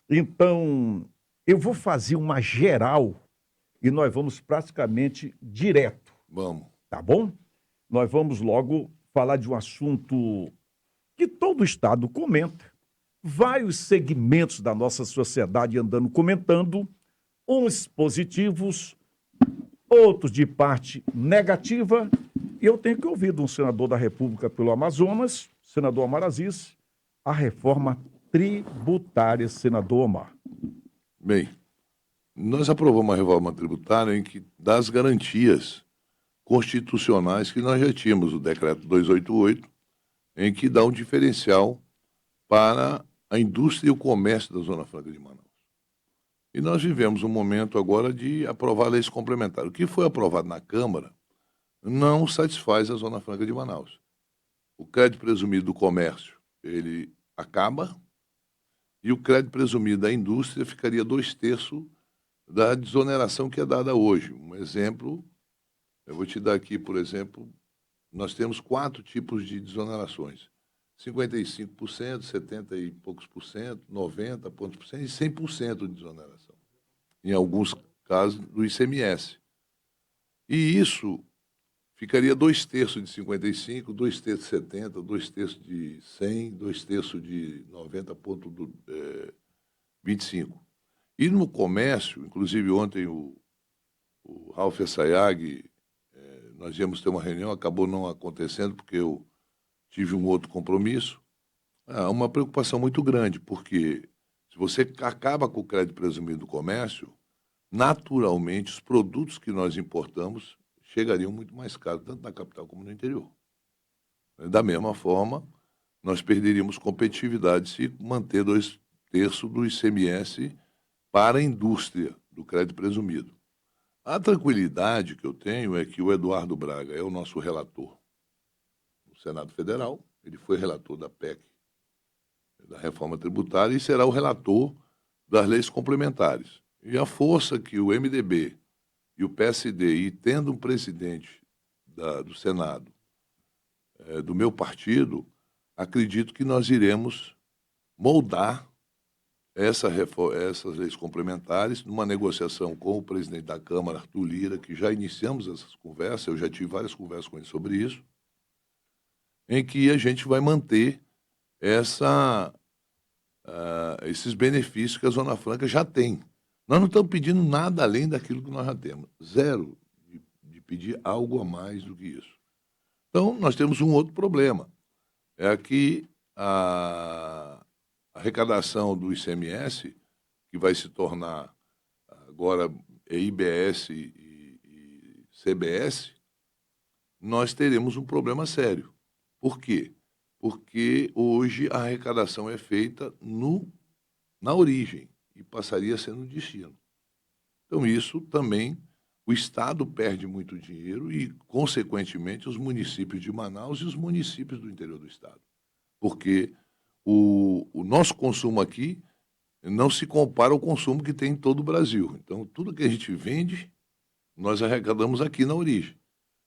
Então, eu vou fazer uma geral e nós vamos praticamente direto, Vamos. tá bom? Nós vamos logo falar de um assunto que todo Estado comenta, vários segmentos da nossa sociedade andando comentando, uns positivos, outros de parte negativa. E eu tenho que ouvir de um senador da República pelo Amazonas, senador Omar Aziz, a reforma tributária, senador Omar. Bem, nós aprovamos uma reforma tributária em que dá as garantias constitucionais que nós já tínhamos, o decreto 288, em que dá um diferencial para a indústria e o comércio da Zona Franca de Manaus. E nós vivemos um momento agora de aprovar leis complementares. O que foi aprovado na Câmara não satisfaz a Zona Franca de Manaus. O crédito presumido do comércio, ele acaba, e o crédito presumido da indústria ficaria 2/3 da desoneração que é dada hoje. Um exemplo, eu vou te dar aqui, por exemplo, nós temos 4 tipos de desonerações. 55%, 70 e poucos por cento, 90 pontos por cento e 100% de desoneração. Em alguns casos, do ICMS. E isso ficaria 2/3 de 55, 2/3 de 70, 2/3 de 100, 2/3 de 90,25. E no comércio, inclusive ontem o Ralf Essayag, nós íamos ter uma reunião, acabou não acontecendo porque eu tive um outro compromisso. Há uma preocupação muito grande, porque se você acaba com o crédito presumido do comércio, naturalmente os produtos que nós importamos chegariam muito mais caros, tanto na capital como no interior. Da mesma forma, nós perderíamos competitividade se manter 2/3 do ICMS para a indústria do crédito presumido. A tranquilidade que eu tenho é que o Eduardo Braga é o nosso relator no Senado Federal, ele foi relator da PEC, da reforma tributária, e será o relator das leis complementares. E a força que o MDB e o PSD, e tendo um presidente do Senado, do meu partido, acredito que nós iremos moldar essas leis complementares numa negociação com o presidente da Câmara, Arthur Lira, que já iniciamos essas conversas, eu já tive várias conversas com ele sobre isso, em que a gente vai manter esses benefícios que a Zona Franca já tem. Nós não estamos pedindo nada além daquilo que nós já temos. Zero de pedir algo a mais do que isso. Então, nós temos um outro problema. É que a arrecadação do ICMS, que vai se tornar agora IBS e CBS, nós teremos um problema sério. Por quê? Porque hoje a arrecadação é feita na origem e passaria a ser no destino. Então, isso também, o Estado perde muito dinheiro e, consequentemente, os municípios de Manaus e os municípios do interior do Estado. Porque o nosso consumo aqui não se compara ao consumo que tem em todo o Brasil. Então, tudo que a gente vende, nós arrecadamos aqui na origem.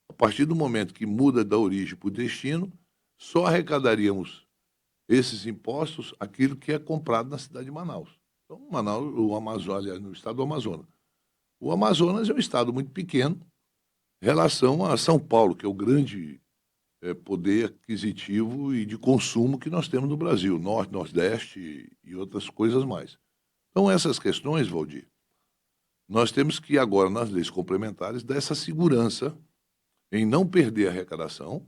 A partir do momento que muda da origem para o destino, só arrecadaríamos esses impostos aquilo que é comprado na cidade de Manaus. Então, Manaus, o Amazonas, no estado do Amazonas. O Amazonas é um estado muito pequeno em relação a São Paulo, que é o grande poder aquisitivo e de consumo que nós temos no Brasil, Norte, Nordeste e outras coisas mais. Então, essas questões, Valdir, nós temos que agora, nas leis complementares, dar essa segurança em não perder a arrecadação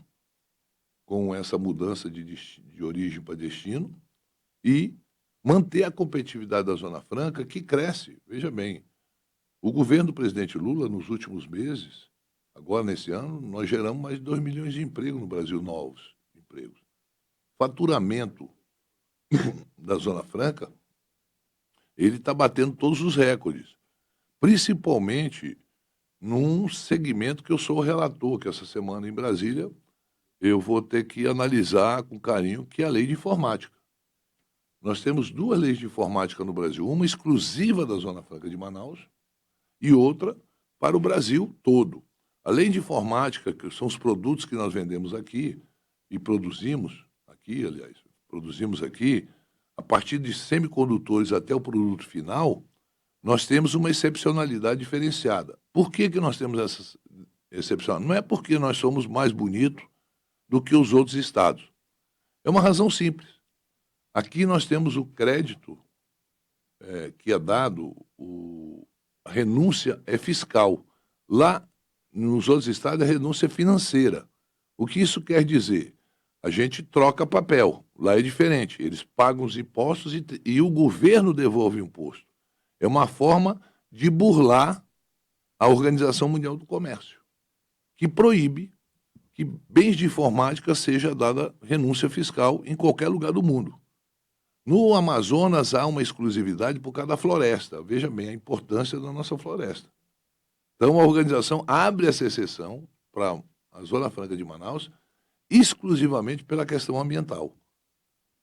com essa mudança de origem para destino e manter a competitividade da Zona Franca, que cresce. Veja bem, o governo do presidente Lula, nos últimos meses, agora nesse ano, nós geramos mais de 2 milhões de empregos no Brasil, novos empregos. Faturamento da Zona Franca, ele está batendo todos os recordes, principalmente num segmento que eu sou o relator, que essa semana em Brasília eu vou ter que analisar com carinho, que é a lei de informática. Nós temos 2 leis de informática no Brasil, uma exclusiva da Zona Franca de Manaus e outra para o Brasil todo. A lei de informática, que são os produtos que nós vendemos aqui e produzimos aqui, a partir de semicondutores até o produto final, nós temos uma excepcionalidade diferenciada. Por que nós temos essa excepcionalidade? Não é porque nós somos mais bonitos do que os outros estados. É uma razão simples. Aqui nós temos o crédito que é dado, a renúncia é fiscal. Lá, nos outros estados, a renúncia é financeira. O que isso quer dizer? A gente troca papel. Lá é diferente. Eles pagam os impostos e o governo devolve o imposto. É uma forma de burlar a Organização Mundial do Comércio, que proíbe que bens de informática seja dada renúncia fiscal em qualquer lugar do mundo. No Amazonas há uma exclusividade por causa da floresta. Veja bem a importância da nossa floresta. Então a organização abre essa exceção para a Zona Franca de Manaus exclusivamente pela questão ambiental.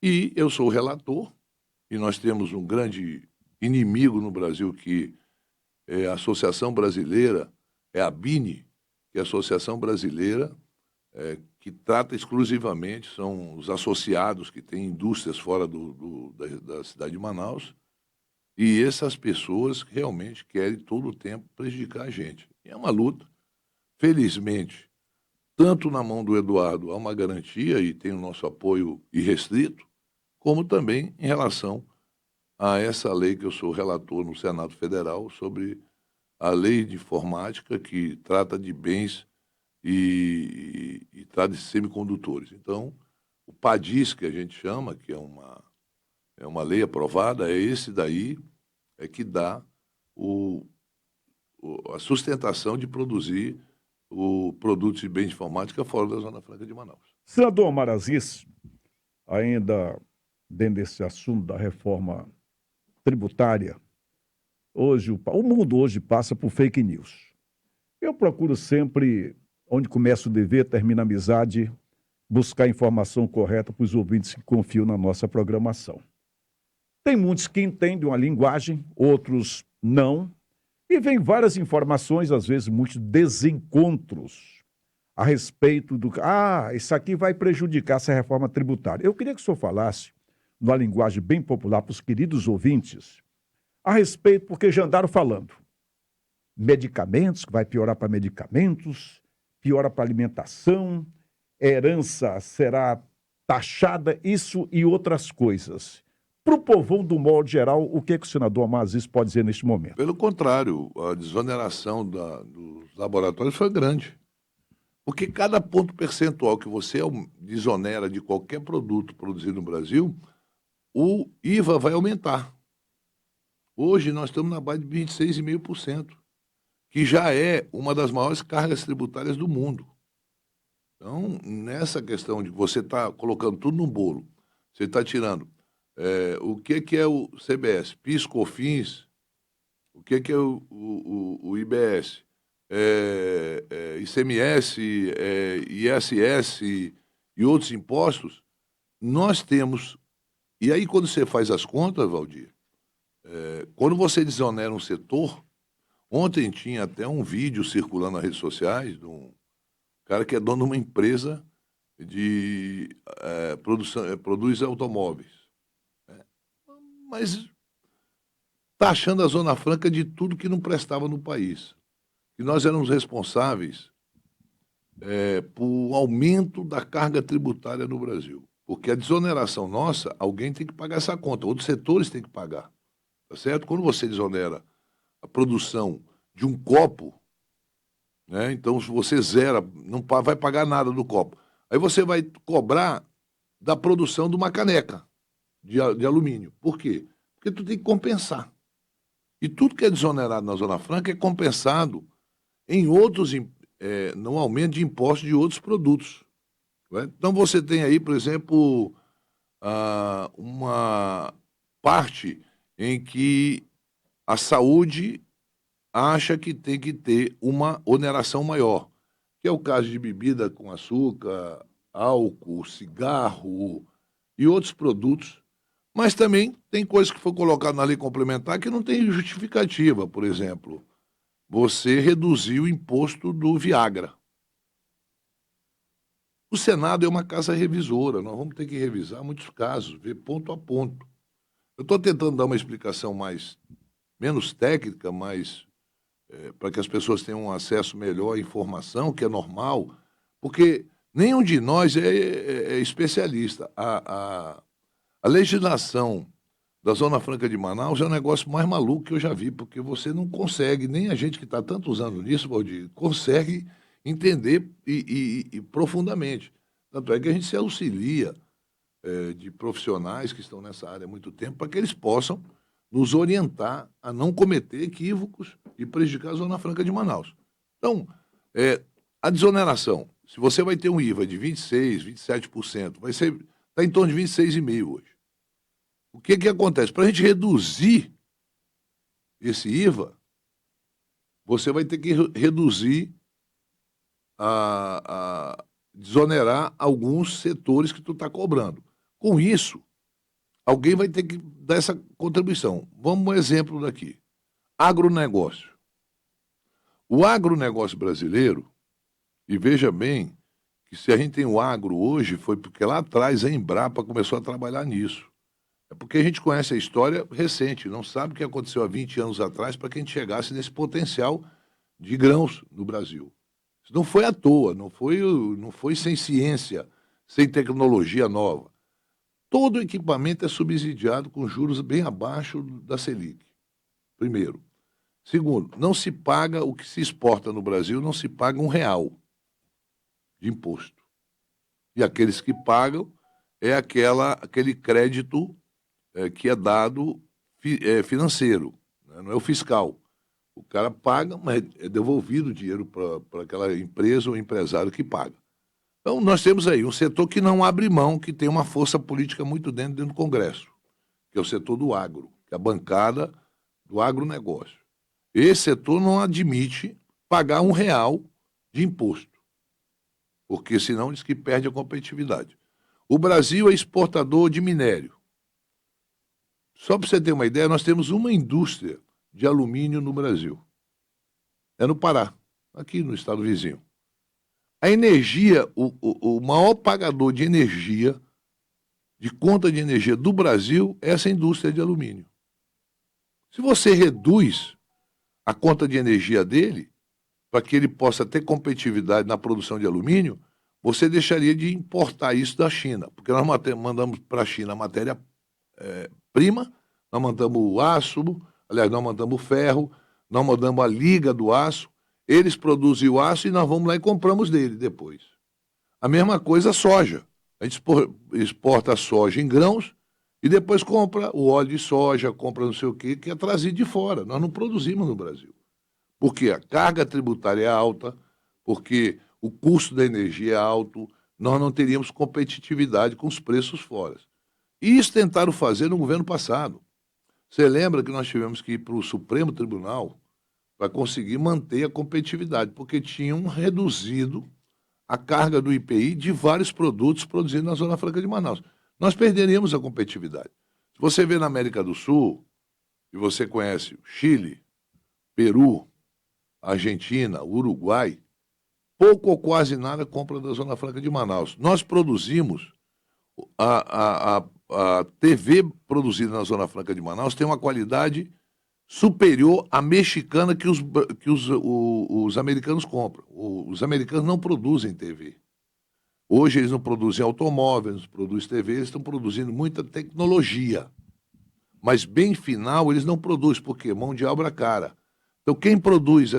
E eu sou o relator, e nós temos um grande inimigo no Brasil que é a Associação Brasileira, é a BINE, que é a Associação Brasileira que trata exclusivamente, são os associados que têm indústrias fora da cidade de Manaus, e essas pessoas realmente querem todo o tempo prejudicar a gente. E é uma luta. Felizmente, tanto na mão do Eduardo há uma garantia e tem o nosso apoio irrestrito, como também em relação a essa lei que eu sou relator no Senado Federal sobre a lei de informática que trata de bens e trata de semicondutores. Então, o PADIS, que a gente chama, que é uma lei aprovada, é esse daí que dá a sustentação de produzir o produto de bens de informática fora da Zona Franca de Manaus. Senador Omar Aziz, ainda dentro desse assunto da reforma tributária, hoje o mundo hoje passa por fake news. Eu procuro sempre, onde começa o dever, termina a amizade, buscar a informação correta para os ouvintes que confiam na nossa programação. Tem muitos que entendem uma linguagem, outros não, e vem várias informações, às vezes muitos desencontros a respeito do... isso aqui vai prejudicar essa reforma tributária. Eu queria que o senhor falasse, numa linguagem bem popular para os queridos ouvintes, a respeito, porque já andaram falando. Medicamentos, que vai piorar para medicamentos, piora para alimentação, herança será taxada, isso e outras coisas. Para o povão, do modo geral, o que o senador Omar Aziz pode dizer neste momento? Pelo contrário, a desoneração dos laboratórios foi grande. Porque cada ponto percentual que você desonera de qualquer produto produzido no Brasil, o IVA vai aumentar. Hoje nós estamos na base de 26,5%, que já é uma das maiores cargas tributárias do mundo. Então, nessa questão de você estar colocando tudo no bolo, você está tirando o que é o CBS, PIS, COFINS, o que é o IBS, ICMS, ISS e outros impostos, nós temos... E aí, quando você faz as contas, Valdir, quando você desonera um setor... Ontem tinha até um vídeo circulando nas redes sociais de um cara que é dono de uma empresa de produz automóveis. Mas está achando a Zona Franca de tudo que não prestava no país. E nós éramos responsáveis por aumento da carga tributária no Brasil. Porque a desoneração nossa, alguém tem que pagar essa conta, outros setores têm que pagar. Tá certo? Quando você desonera a produção de um copo, né? Então, se você zera, não vai pagar nada do copo. Aí você vai cobrar da produção de uma caneca de alumínio. Por quê? Porque tu tem que compensar. E tudo que é desonerado na Zona Franca é compensado em outros, no aumento de impostos de outros produtos. Né? Então, você tem aí, por exemplo, uma parte em que a saúde acha que tem que ter uma oneração maior, que é o caso de bebida com açúcar, álcool, cigarro e outros produtos. Mas também tem coisas que foi colocado na lei complementar que não tem justificativa. Por exemplo, você reduziu o imposto do Viagra. O Senado é uma casa revisora, nós vamos ter que revisar muitos casos, ver ponto a ponto. Eu estou tentando dar uma explicação menos técnica, mais para que as pessoas tenham um acesso melhor à informação, que é normal, porque nenhum de nós é especialista. A legislação da Zona Franca de Manaus é o negócio mais maluco que eu já vi, porque você não consegue, nem a gente que está tantos anos nisso, Valdir, consegue entender e profundamente. Tanto é que a gente se auxilia de profissionais que estão nessa área há muito tempo para que eles possam nos orientar a não cometer equívocos e prejudicar a Zona Franca de Manaus. Então, a desoneração, se você vai ter um IVA de 26%, 27%, está em torno de 26,5% hoje. O que acontece? Para a gente reduzir esse IVA, você vai ter que reduzir, desonerar alguns setores que tu está cobrando. Com isso, alguém vai ter que dar essa contribuição. Vamos um exemplo daqui. Agronegócio. O agronegócio brasileiro, e veja bem que se a gente tem o agro hoje, foi porque lá atrás a Embrapa começou a trabalhar nisso. É porque a gente conhece a história recente, não sabe o que aconteceu há 20 anos atrás para que a gente chegasse nesse potencial de grãos no Brasil. Isso não foi à toa, não foi sem ciência, sem tecnologia nova. Todo equipamento é subsidiado com juros bem abaixo da Selic, primeiro. Segundo, não se paga o que se exporta no Brasil, não se paga R$ 1 de imposto. E aqueles que pagam é aquele crédito que é dado financeiro, né? Não é o fiscal. O cara paga, mas é devolvido o dinheiro para aquela empresa ou empresário que paga. Então, nós temos aí um setor que não abre mão, que tem uma força política muito dentro do Congresso, que é o setor do agro, que é a bancada do agronegócio. Esse setor não admite pagar R$ 1 de imposto, porque senão diz que perde a competitividade. O Brasil é exportador de minério. Só para você ter uma ideia, nós temos uma indústria de alumínio no Brasil. É no Pará, aqui no estado vizinho. A energia, o maior pagador de energia, de conta de energia do Brasil, é essa indústria de alumínio. Se você reduz a conta de energia dele, para que ele possa ter competitividade na produção de alumínio, você deixaria de importar isso da China, porque nós mandamos para a China a matéria-prima, nós mandamos o aço, aliás, nós mandamos o ferro, nós mandamos a liga do aço, eles produzem o aço e nós vamos lá e compramos dele depois. A mesma coisa a soja. A gente exporta a soja em grãos e depois compra o óleo de soja, compra não sei o quê, que é trazido de fora. Nós não produzimos no Brasil. Porque a carga tributária é alta, porque o custo da energia é alto, nós não teríamos competitividade com os preços fora. E isso tentaram fazer no governo passado. Você lembra que nós tivemos que ir para o Supremo Tribunal para conseguir manter a competitividade, porque tinham reduzido a carga do IPI de vários produtos produzidos na Zona Franca de Manaus. Nós perderíamos a competitividade. Se você vê na América do Sul, e você conhece o Chile, Peru, Argentina, Uruguai, pouco ou quase nada compra da Zona Franca de Manaus. Nós produzimos, a TV produzida na Zona Franca de Manaus tem uma qualidade superior à mexicana que os americanos compram. Os americanos não produzem TV. Hoje eles não produzem automóveis, não produzem TV, eles estão produzindo muita tecnologia. Mas bem final eles não produzem, porque mão de obra cara. Então quem produz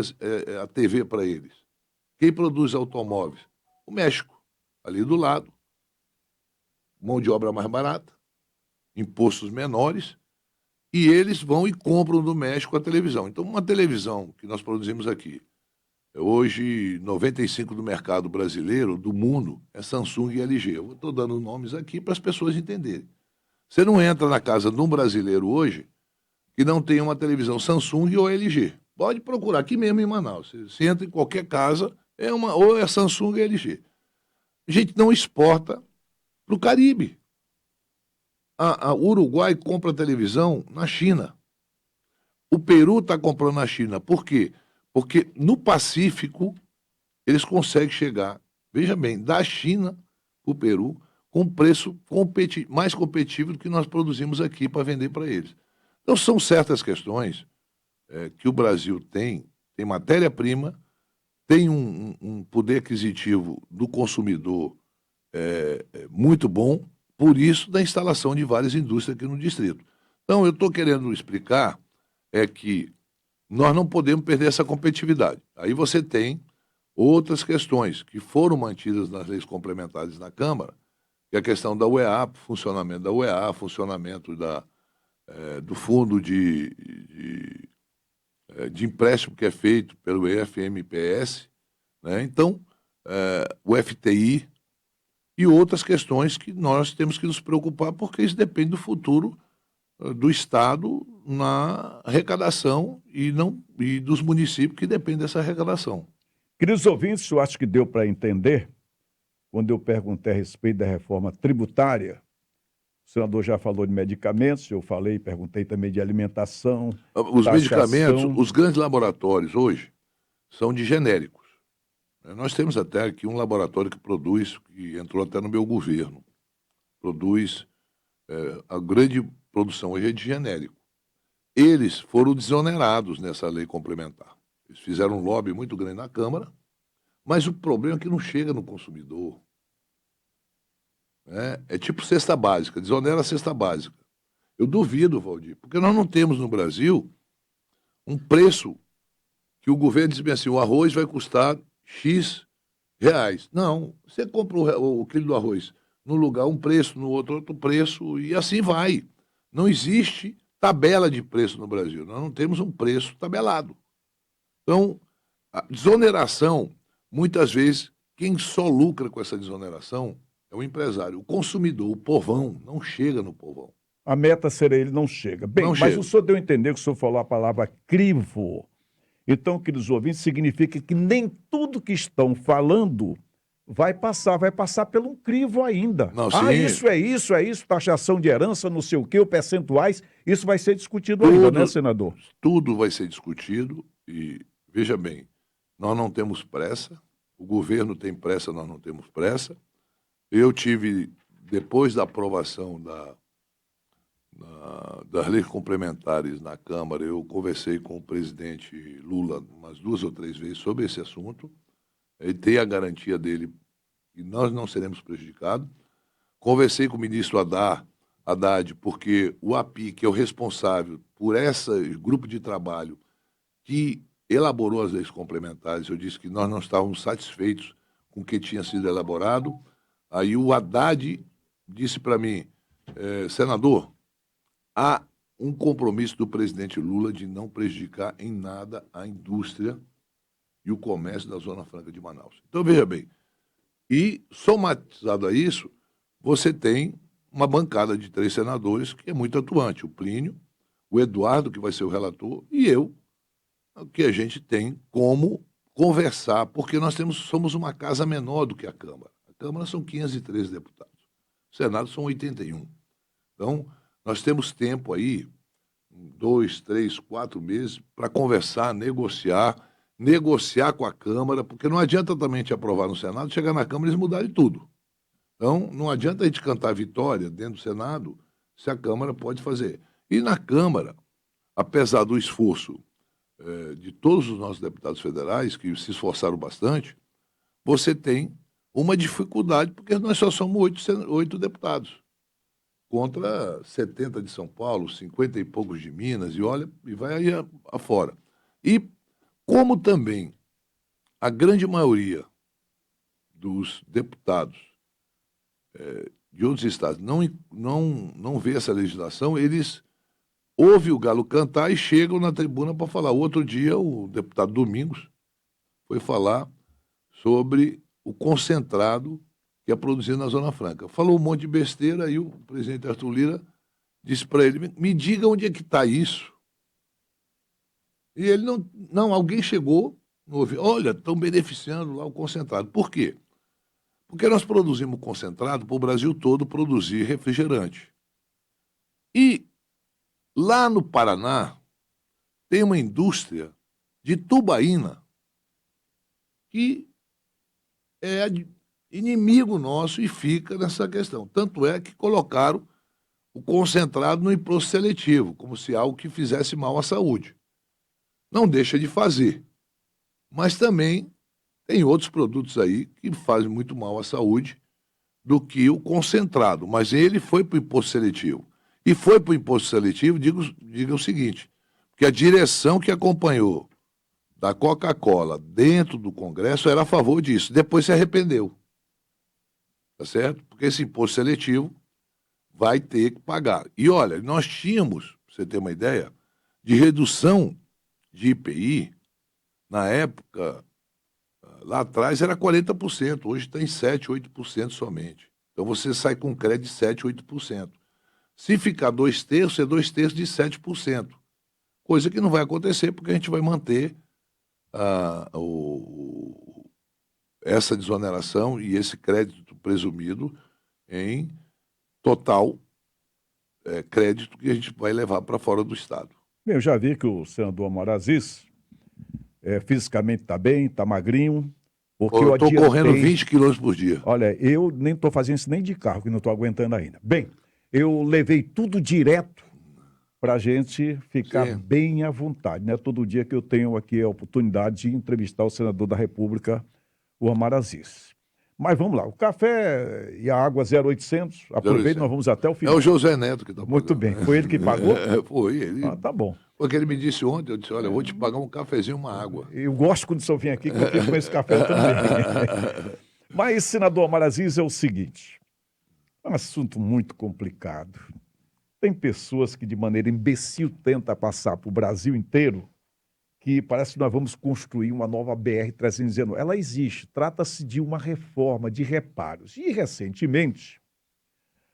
a TV para eles? Quem produz automóveis? O México, ali do lado. Mão de obra mais barata, impostos menores, e eles vão e compram do México a televisão. Então, uma televisão que nós produzimos aqui, hoje 95% do mercado brasileiro, do mundo, é Samsung e LG. Eu estou dando nomes aqui para as pessoas entenderem. Você não entra na casa de um brasileiro hoje que não tenha uma televisão Samsung ou LG. Pode procurar aqui mesmo em Manaus. Você entra em qualquer casa, ou é Samsung ou LG. A gente não exporta para o Caribe. O Uruguai compra televisão na China. O Peru está comprando na China. Por quê? Porque no Pacífico eles conseguem chegar, veja bem, da China para o Peru com preço mais competitivo do que nós produzimos aqui para vender para eles. Então, são certas questões que o Brasil tem matéria-prima, tem um poder aquisitivo do consumidor muito bom, por isso da instalação de várias indústrias aqui no distrito. Então, eu estou querendo explicar que nós não podemos perder essa competitividade. Aí você tem outras questões que foram mantidas nas leis complementares na Câmara, que é a questão da UEA, funcionamento da UEA, funcionamento do fundo de empréstimo que é feito pelo EFMPS, né? Então, o FTI e outras questões que nós temos que nos preocupar, porque isso depende do futuro do Estado na arrecadação e dos municípios que dependem dessa arrecadação. Queridos ouvintes, eu acho que deu para entender, quando eu perguntei a respeito da reforma tributária. O senador já falou de medicamentos, eu perguntei também de alimentação, Os taxação. medicamentos, os grandes laboratórios hoje são de genéricos. Nós temos até aqui um laboratório que produz, que entrou até no meu governo, produz, a grande produção hoje é de genérico. Eles foram desonerados nessa lei complementar. Eles fizeram um lobby muito grande na Câmara, mas o problema é que não chega no consumidor. É tipo cesta básica, desonera a cesta básica. Eu duvido, Valdir, porque nós não temos no Brasil um preço que o governo diz bem assim, o arroz vai custar X reais. Não, você compra o quilo do arroz num lugar um preço, no outro preço, e assim vai. Não existe tabela de preço no Brasil, nós não temos um preço tabelado. Então, a desoneração, muitas vezes, quem só lucra com essa desoneração é o empresário. O consumidor, o povão, não chega no povão. A meta seria ele não chega. Bem, Não mas chega. o senhor deu a entender que o senhor falou a palavra crivo. Então, queridos ouvintes, significa que nem tudo que estão falando vai passar pelo um crivo ainda. Não, sim. Isso é isso, taxação de herança, não sei o quê, percentuais, isso vai ser discutido ainda, né, senador? Tudo vai ser discutido e, veja bem, nós não temos pressa, o governo tem pressa, nós não temos pressa. Eu tive, depois da aprovação das leis complementares na Câmara, eu conversei com o presidente Lula umas 2 ou 3 vezes sobre esse assunto. Ele tem a garantia dele que nós não seremos prejudicados. Conversei com o ministro Haddad, porque o API, que é o responsável por esse grupo de trabalho que elaborou as leis complementares, eu disse que nós não estávamos satisfeitos com o que tinha sido elaborado. Aí o Haddad disse para mim, senador, há um compromisso do presidente Lula de não prejudicar em nada a indústria e o comércio da Zona Franca de Manaus. Então, veja bem, e somatizado a isso, você tem uma bancada de 3 senadores que é muito atuante, o Plínio, o Eduardo, que vai ser o relator, e eu, que a gente tem como conversar, porque nós somos uma casa menor do que a Câmara. A Câmara são 513 deputados, o Senado são 81. Então, nós temos tempo aí, 2, 3, 4 meses, para conversar, negociar com a Câmara, porque não adianta também te aprovar no Senado, chegar na Câmara e eles mudarem tudo. Então, não adianta a gente cantar vitória dentro do Senado, se a Câmara pode fazer. E na Câmara, apesar do esforço de todos os nossos deputados federais, que se esforçaram bastante, você tem uma dificuldade, porque nós só somos 8 deputados, contra 70 de São Paulo, 50 e poucos de Minas, e vai aí afora. E como também a grande maioria dos deputados de outros estados não vê essa legislação, eles ouvem o galo cantar e chegam na tribuna para falar. Outro dia, o deputado Domingos foi falar sobre o concentrado que é produzido na Zona Franca. Falou um monte de besteira, e o presidente Arthur Lira disse para ele, me diga onde é que está isso. E ele não, alguém chegou, olha, estão beneficiando lá o concentrado. Por quê? Porque nós produzimos concentrado para o Brasil todo produzir refrigerante. E lá no Paraná tem uma indústria de tubaína que inimigo nosso e fica nessa questão. Tanto é que colocaram o concentrado no imposto seletivo, como se algo que fizesse mal à saúde. Não deixa de fazer. Mas também tem outros produtos aí que fazem muito mal à saúde do que o concentrado. Mas ele foi para o imposto seletivo. E foi para o imposto seletivo, diga o seguinte, que a direção que acompanhou da Coca-Cola dentro do Congresso era a favor disso. Depois se arrependeu. Tá certo? Porque esse imposto seletivo vai ter que pagar. E olha, nós tínhamos, para você ter uma ideia, de redução de IPI, na época, lá atrás era 40%, hoje está em 7%, 8% somente. Então você sai com crédito de 7%, 8%. Se ficar 2/3, é 2/3 de 7%. Coisa que não vai acontecer, porque a gente vai manter essa desoneração e esse crédito presumido em total crédito que a gente vai levar para fora do Estado. Bem, eu já vi que o senador Omar Aziz fisicamente está bem, está magrinho. Porque eu estou correndo 20 quilômetros por dia. Olha, eu nem estou fazendo isso nem de carro, que não estou aguentando ainda. Bem, eu levei tudo direto para a gente ficar bem à vontade, né? Todo dia que eu tenho aqui a oportunidade de entrevistar o senador da República, o Omar Aziz. Mas vamos lá, o café e a água 0800, aproveita, nós vamos até o final. É o José Neto que está pagando. Muito bem, foi ele que pagou? Foi ele. Tá bom. Porque ele me disse ontem, eu disse, olha, eu vou te pagar um cafezinho e uma água. Eu gosto quando o senhor vem aqui, que eu fico com esse café também. Mas, senador Omar Aziz, é o seguinte, é um assunto muito complicado. Tem pessoas que de maneira imbecil tentam passar para o Brasil inteiro, que parece que nós vamos construir uma nova BR-319. Ela existe, trata-se de uma reforma, de reparos. E, recentemente,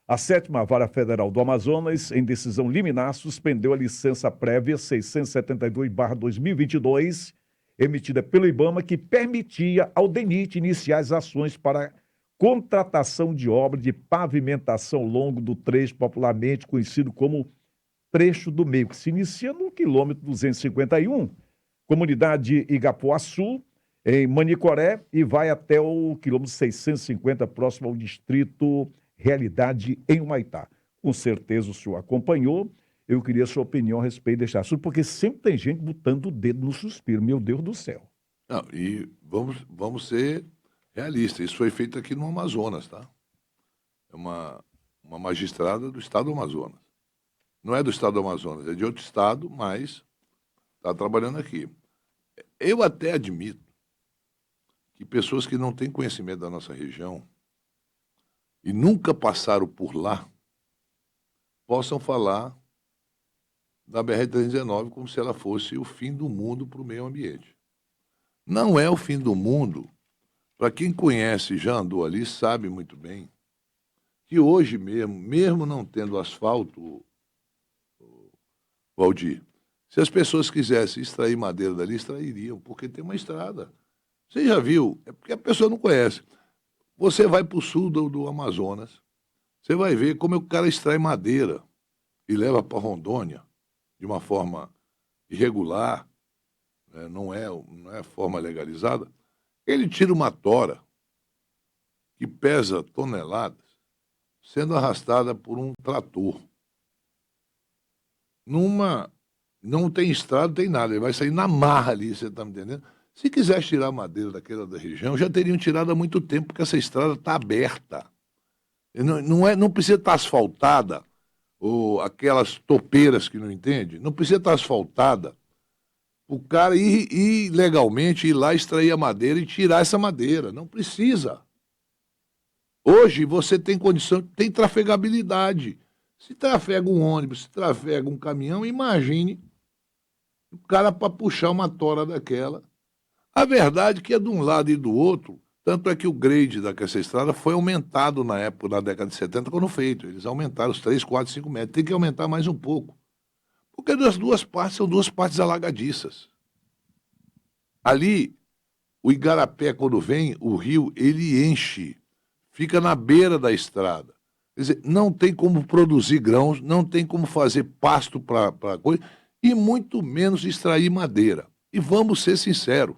a 7ª Vara Federal do Amazonas, em decisão liminar, suspendeu a licença prévia 672/2022, emitida pelo IBAMA, que permitia ao DENIT iniciar as ações para contratação de obra de pavimentação ao longo do trecho popularmente conhecido como Trecho do Meio, que se inicia no quilômetro 251, comunidade Igapuaçu, em Manicoré, e vai até o quilômetro 650, próximo ao distrito Realidade, em Humaitá. Com certeza o senhor acompanhou. Eu queria a sua opinião a respeito desse assunto, porque sempre tem gente botando o dedo no suspiro. Meu Deus do céu. Não, e vamos ser realistas. Isso foi feito aqui no Amazonas, tá? É uma magistrada do estado do Amazonas. Não é do estado do Amazonas, é de outro estado, mas está trabalhando aqui. Eu até admito que pessoas que não têm conhecimento da nossa região e nunca passaram por lá possam falar da BR-319 como se ela fosse o fim do mundo para o meio ambiente. Não é o fim do mundo. Para quem conhece, já andou ali, sabe muito bem que hoje mesmo não tendo asfalto, Valdir, se as pessoas quisessem extrair madeira dali, extrairiam, porque tem uma estrada. Você já viu? É porque a pessoa não conhece. Você vai para o sul do Amazonas, você vai ver como o cara extrai madeira e leva para Rondônia de uma forma irregular, né? Não é forma legalizada. Ele tira uma tora que pesa toneladas, sendo arrastada por um trator. Não tem estrada, não tem nada. Ele vai sair na marra ali, você está me entendendo? Se quisesse tirar madeira daquela da região, já teriam tirado há muito tempo, porque essa estrada está aberta. Não precisa estar asfaltada, ou aquelas topeiras que não entende, não precisa estar asfaltada. O cara ir legalmente ir lá extrair a madeira e tirar essa madeira. Não precisa. Hoje você tem condição, tem trafegabilidade. Se trafega um ônibus, se trafega um caminhão, imagine o cara para puxar uma tora daquela. A verdade é que é de um lado e do outro, tanto é que o grade dessa estrada foi aumentado na época, na década de 70, quando feito. Eles aumentaram os 3, 4, 5 metros. Tem que aumentar mais um pouco. Porque das duas partes são duas partes alagadiças. Ali, o Igarapé, quando vem, o rio, ele enche. Fica na beira da estrada. Quer dizer, não tem como produzir grãos, não tem como fazer pasto para coisa, e muito menos extrair madeira. E vamos ser sinceros.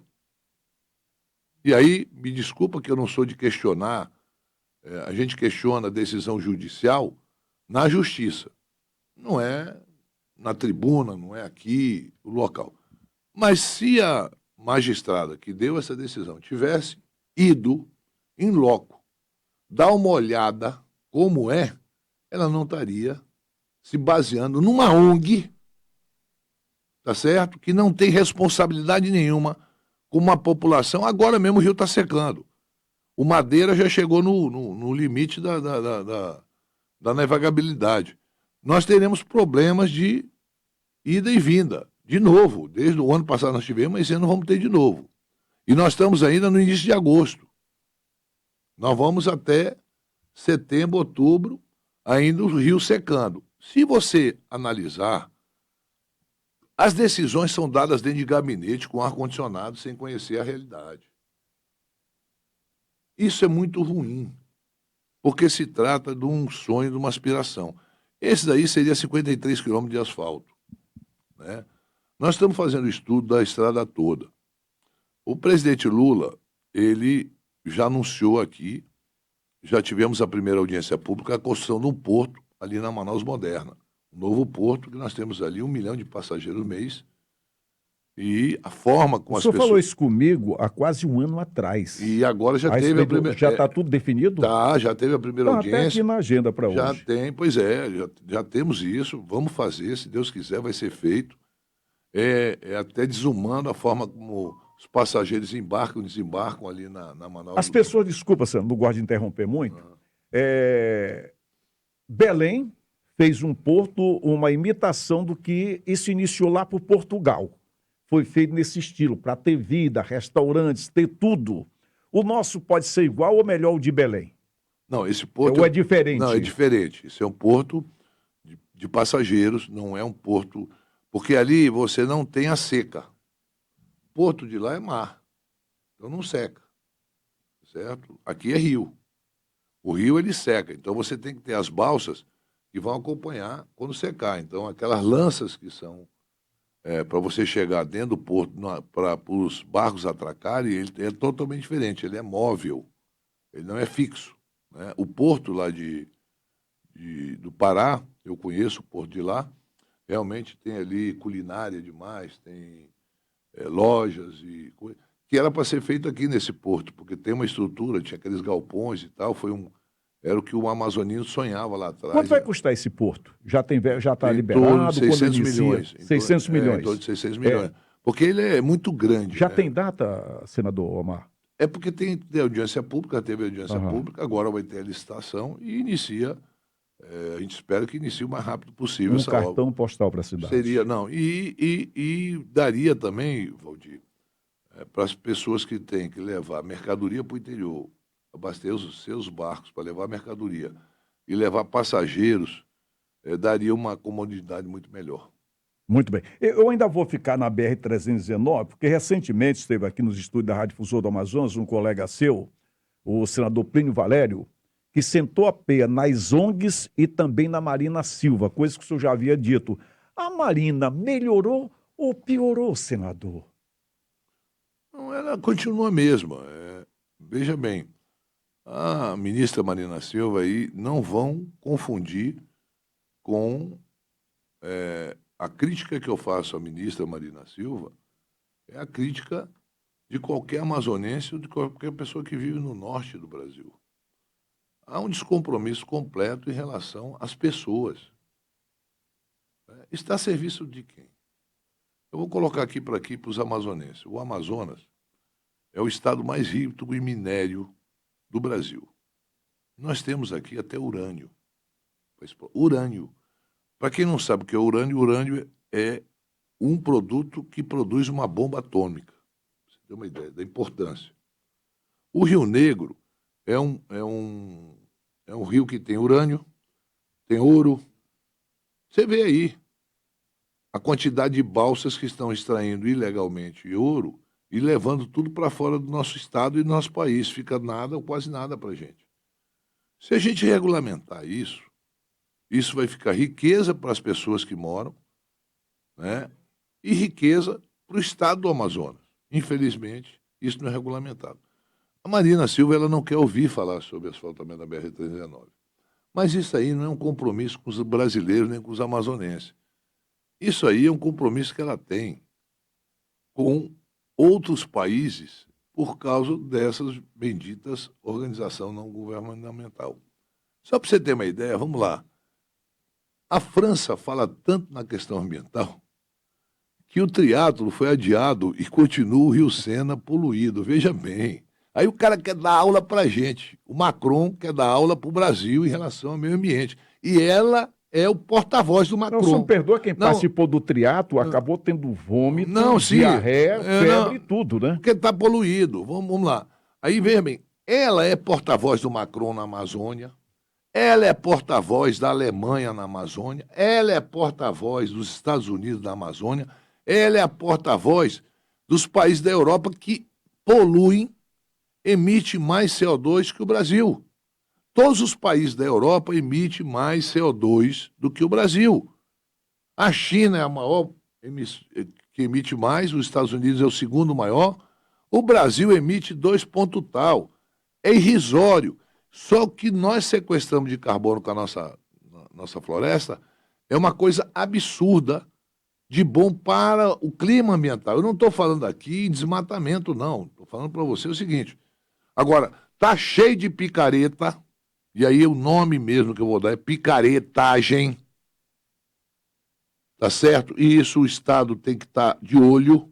E aí, me desculpa que eu não sou de questionar, a gente questiona a decisão judicial na justiça. Não é na tribuna, não é aqui o local. Mas se a magistrada que deu essa decisão tivesse ido em loco, dar uma olhada como é, ela não estaria se baseando numa ONG, tá certo? Que não tem responsabilidade nenhuma com uma população. Agora mesmo o rio está secando. O Madeira já chegou no limite da navegabilidade. Nós teremos problemas de ida e vinda, de novo. Desde o ano passado nós tivemos, mas esse ano vamos ter de novo. E nós estamos ainda no início de agosto. Nós vamos até setembro, outubro, ainda o rio secando. Se você analisar, as decisões são dadas dentro de gabinete com ar-condicionado, sem conhecer a realidade. Isso é muito ruim, porque se trata de um sonho, de uma aspiração. Esse daí seria 53 quilômetros de asfalto, né? Nós estamos fazendo o estudo da estrada toda. O presidente Lula, ele já anunciou aqui, já tivemos a primeira audiência pública, a construção de um porto ali na Manaus Moderna. Um novo porto, que nós temos ali 1 milhão de passageiros mês. E a forma como O as senhor pessoas... falou isso comigo há quase um ano atrás. E agora já A teve a respeito do- primeira... Já está tudo definido? Já teve a primeira Está até aqui audiência. na agenda para Já hoje. tem, pois é, já temos isso, vamos fazer, se Deus quiser, vai ser feito. É até desumano a forma como os passageiros embarcam e desembarcam ali na Manaus. As pessoas, desculpa, Sandro, não gosto de interromper muito. Belém fez um porto, uma imitação do que isso iniciou lá por Portugal. Foi feito nesse estilo, para ter vida, restaurantes, ter tudo. O nosso pode ser igual ou melhor o de Belém? Não, esse porto... Ou é diferente? Não, é diferente. Esse é um porto de passageiros, não é um porto... Porque ali você não tem a seca. O porto de lá é mar, então não seca, certo? Aqui é rio. O rio, ele seca, então você tem que ter as balsas que vão acompanhar quando secar. Então, aquelas lanças que são para você chegar dentro do porto, para os barcos atracarem, ele é totalmente diferente, ele é móvel, ele não é fixo, né? O porto lá do Pará, eu conheço o porto de lá, realmente tem ali culinária demais, tem lojas e coisa, que era para ser feito aqui nesse porto, porque tem uma estrutura, tinha aqueles galpões e tal, era o que o amazonino sonhava lá atrás. Quanto vai custar esse porto? Já está Em liberado? torno de Quando 600 inicia? milhões. 600 milhões. Em torno de 600 milhões. Porque ele é muito grande. Já né? tem data, senador Omar? É porque tem audiência pública, teve audiência Aham. pública, agora vai ter a licitação e inicia, a gente espera que inicie o mais rápido possível Um essa obra. cartão postal para a cidade. Seria, não, e daria também, Valdir, para as pessoas que têm que levar mercadoria para o interior, abastecer os seus barcos para levar mercadoria e levar passageiros, daria uma comodidade muito melhor. Muito bem. Eu ainda vou ficar na BR-319, porque recentemente esteve aqui nos estúdios da Rádio Difusora do Amazonas um colega seu, o senador Plínio Valério, que sentou a pé nas ONGs e também na Marina Silva, coisa que o senhor já havia dito. A Marina melhorou ou piorou, senador? Não, ela continua a mesma. Veja bem, a ministra Marina Silva aí não vão confundir com a crítica que eu faço à ministra Marina Silva, é a crítica de qualquer amazonense ou de qualquer pessoa que vive no norte do Brasil. Há um descompromisso completo em relação às pessoas. Está a serviço de quem? Eu vou colocar aqui para os amazonenses. O Amazonas é o estado mais rico em minério do Brasil. Nós temos aqui até urânio. Urânio. Para quem não sabe o que é urânio é um produto que produz uma bomba atômica. Pra você ter uma ideia da importância. O Rio Negro é um rio que tem urânio, tem ouro. Você vê aí a quantidade de balsas que estão extraindo ilegalmente ouro e levando tudo para fora do nosso estado e do nosso país. Fica nada ou quase nada para a gente. Se a gente regulamentar isso vai ficar riqueza para as pessoas que moram, né? E riqueza para o estado do Amazonas. Infelizmente, isso não é regulamentado. A Marina Silva ela não quer ouvir falar sobre asfaltamento da BR-319. Mas isso aí não é um compromisso com os brasileiros nem com os amazonenses. Isso aí é um compromisso que ela tem com outros países por causa dessas benditas organização não governamental. Só para você ter uma ideia, vamos lá. A França fala tanto na questão ambiental que o triatlo foi adiado e continua o Rio Sena poluído. Veja bem. Aí o cara quer dar aula para a gente. O Macron quer dar aula para o Brasil em relação ao meio ambiente. E ela é o porta-voz do Não, só Macron. perdoa quem Não, participou do triatlo, acabou tendo vômito, não, sim. diarreia, febre e Não, tudo, né? porque está poluído. Vamos lá. Aí, veja bem, ela é porta-voz do Macron na Amazônia, ela é porta-voz da Alemanha na Amazônia, ela é porta-voz dos Estados Unidos na Amazônia, ela é a porta-voz dos países da Europa que poluem, emitem mais CO2 que o Brasil. Todos os países da Europa emitem mais CO2 do que o Brasil. A China é a maior que emite mais, os Estados Unidos é o segundo maior, o Brasil emite 2 ponto tal. É irrisório. Só que nós sequestramos de carbono com a nossa floresta é uma coisa absurda de bom para o clima ambiental. Eu não estou falando aqui em desmatamento, não. Estou falando para você o seguinte. Agora, tá cheio de picareta, e aí o nome mesmo que eu vou dar é picaretagem. Tá certo? E isso o Estado tem que estar de olho,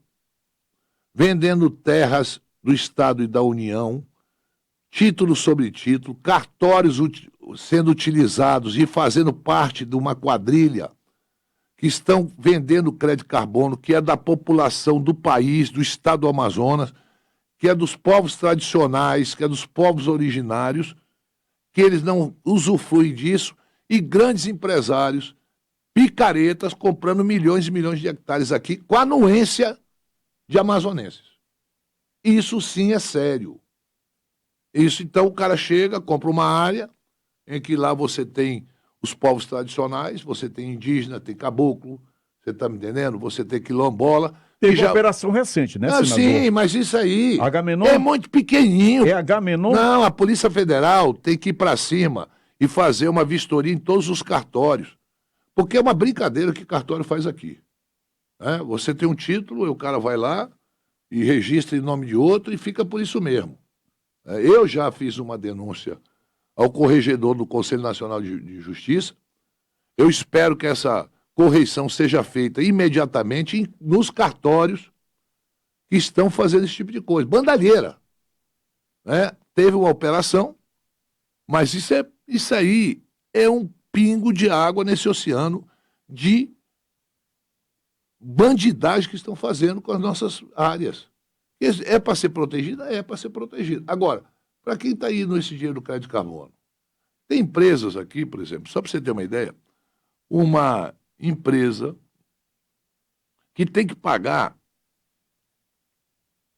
vendendo terras do Estado e da União, título sobre título, cartórios sendo utilizados e fazendo parte de uma quadrilha que estão vendendo crédito carbono, que é da população do país, do Estado do Amazonas, que é dos povos tradicionais, que é dos povos originários, que eles não usufruem disso, e grandes empresários picaretas comprando milhões e milhões de hectares aqui com a anuência de amazonenses. Isso sim é sério. Isso, então, o cara chega, compra uma área em que lá você tem os povos tradicionais, você tem indígena, tem caboclo, você está me entendendo? Você tem quilombola. Teve uma operação recente, né, senador? Sim, mas isso aí Agamenon? É muito pequenininho. É Agamenon? Não, a Polícia Federal tem que ir para cima e fazer uma vistoria em todos os cartórios. Porque é uma brincadeira que cartório faz aqui. Você tem um título, o cara vai lá e registra em nome de outro e fica por isso mesmo. Eu já fiz uma denúncia ao corregedor do Conselho Nacional de Justiça. Eu espero que essa correição seja feita imediatamente nos cartórios que estão fazendo esse tipo de coisa. Bandalheira. Teve uma operação, mas isso aí é um pingo de água nesse oceano de bandidagem que estão fazendo com as nossas áreas. É para ser protegida? É para ser protegida. Agora, para quem está indo esse dinheiro do crédito de carbono? Tem empresas aqui, por exemplo, só para você ter uma ideia, uma empresa que tem que pagar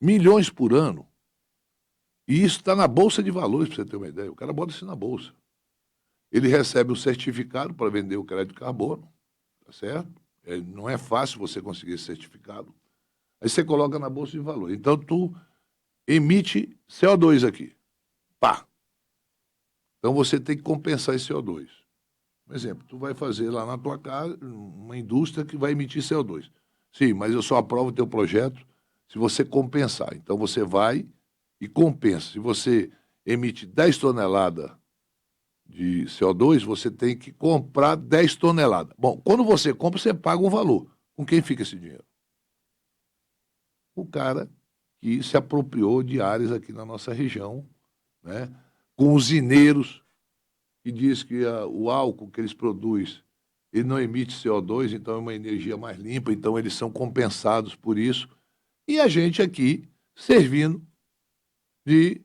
milhões por ano, e isso está na Bolsa de Valores, para você ter uma ideia. O cara bota isso na Bolsa. Ele recebe um certificado para vender o crédito de carbono, tá certo? Não é fácil você conseguir esse certificado. Aí você coloca na Bolsa de Valores. Então, tu emite CO2 aqui. Pá! Então, você tem que compensar esse CO2. Por exemplo, tu vai fazer lá na tua casa uma indústria que vai emitir CO2. Sim, mas eu só aprovo o teu projeto se você compensar. Então, você vai e compensa. Se você emite 10 toneladas de CO2, você tem que comprar 10 toneladas. Bom, quando você compra, você paga um valor. Com quem fica esse dinheiro? O cara que se apropriou de áreas aqui na nossa região, né? Com usineiros, que diz que o álcool que eles produzem, ele não emite CO2, então é uma energia mais limpa, então eles são compensados por isso. E a gente aqui servindo de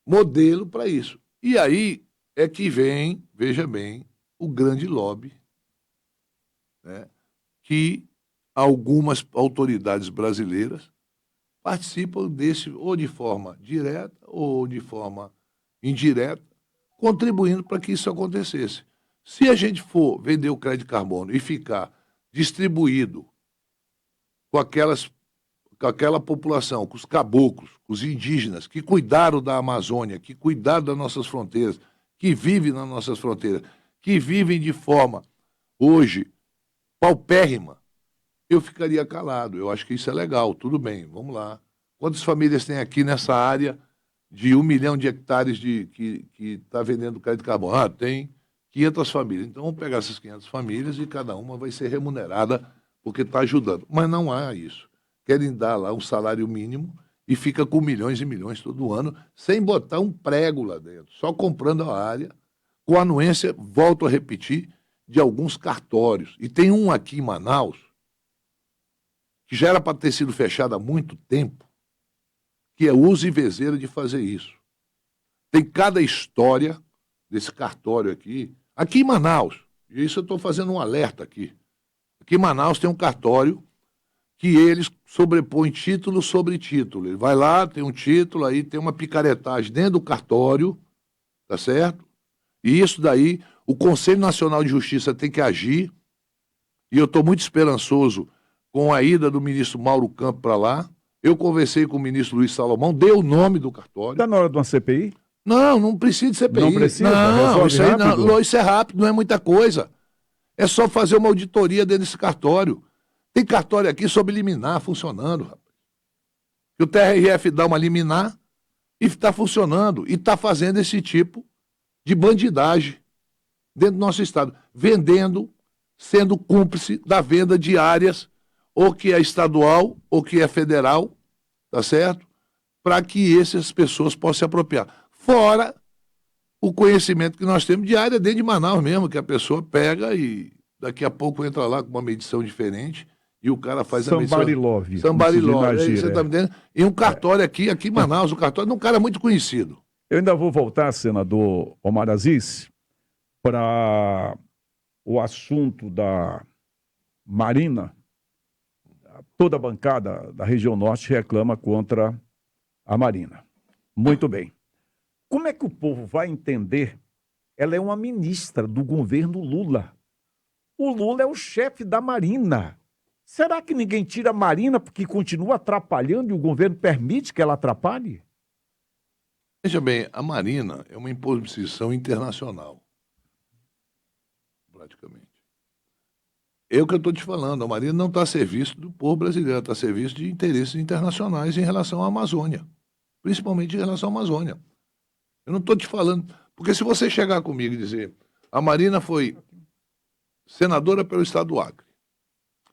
modelo para isso. E aí é que vem, veja bem, o grande lobby, né, que algumas autoridades brasileiras participam desse, ou de forma direta, ou de forma indireta, contribuindo para que isso acontecesse. Se a gente for vender o crédito de carbono e ficar distribuído com com aquela população, com os caboclos, com os indígenas, que cuidaram da Amazônia, que cuidaram das nossas fronteiras, que vivem nas nossas fronteiras, que vivem de forma, hoje, paupérrima, eu ficaria calado. Eu acho que isso é legal, tudo bem, vamos lá. Quantas famílias tem aqui nessa área de 1 milhão de hectares que está vendendo crédito de carbono? Ah, tem 500 famílias. Então, vamos pegar essas 500 famílias e cada uma vai ser remunerada porque está ajudando. Mas não há isso. Querem dar lá um salário mínimo e fica com milhões e milhões todo ano, sem botar um prego lá dentro, só comprando a área, com a anuência, volto a repetir, de alguns cartórios. E tem um aqui em Manaus, que já era para ter sido fechado há muito tempo, que é uso e vezeira de fazer isso. Tem cada história desse cartório aqui em Manaus, e isso eu estou fazendo um alerta aqui. Aqui em Manaus tem um cartório que eles sobrepõem título sobre título. Ele vai lá, tem um título, aí tem uma picaretagem dentro do cartório, tá certo? E isso daí, o Conselho Nacional de Justiça tem que agir, e eu estou muito esperançoso com a ida do ministro Mauro Campos para lá. Eu conversei com o ministro Luiz Salomão, dei o nome do cartório. Está na hora de uma CPI? Não, não precisa de CPI. Não precisa? Não, isso aí rápido? não, isso é rápido, não é muita coisa. É só fazer uma auditoria dentro desse cartório. Tem cartório aqui sob liminar funcionando, rapaz. E o TRF dá uma liminar e está funcionando. E está fazendo esse tipo de bandidagem dentro do nosso estado. Vendendo, sendo cúmplice da venda de áreas, ou que é estadual, ou que é federal, tá certo? Para que essas pessoas possam se apropriar. Fora o conhecimento que nós temos de área dentro de Manaus mesmo, que a pessoa pega e daqui a pouco entra lá com uma medição diferente e o cara faz a medição. Somebody love. Somebody love. Imagina, Você tá me entendendo? E um cartório aqui em Manaus, um cartório de um cara muito conhecido. Eu ainda vou voltar, senador Omar Aziz, para o assunto da Marina. Toda a bancada da região norte reclama contra a Marina. Muito bem. Como é que o povo vai entender? Ela é uma ministra do governo Lula. O Lula é o chefe da Marina. Será que ninguém tira a Marina porque continua atrapalhando e o governo permite que ela atrapalhe? Veja bem, a Marina é uma imposição internacional, praticamente. É o que eu estou te falando, a Marina não está a serviço do povo brasileiro, está a serviço de interesses internacionais em relação à Amazônia, principalmente em relação à Amazônia. Eu não estou te falando, porque se você chegar comigo e dizer, a Marina foi senadora pelo estado do Acre,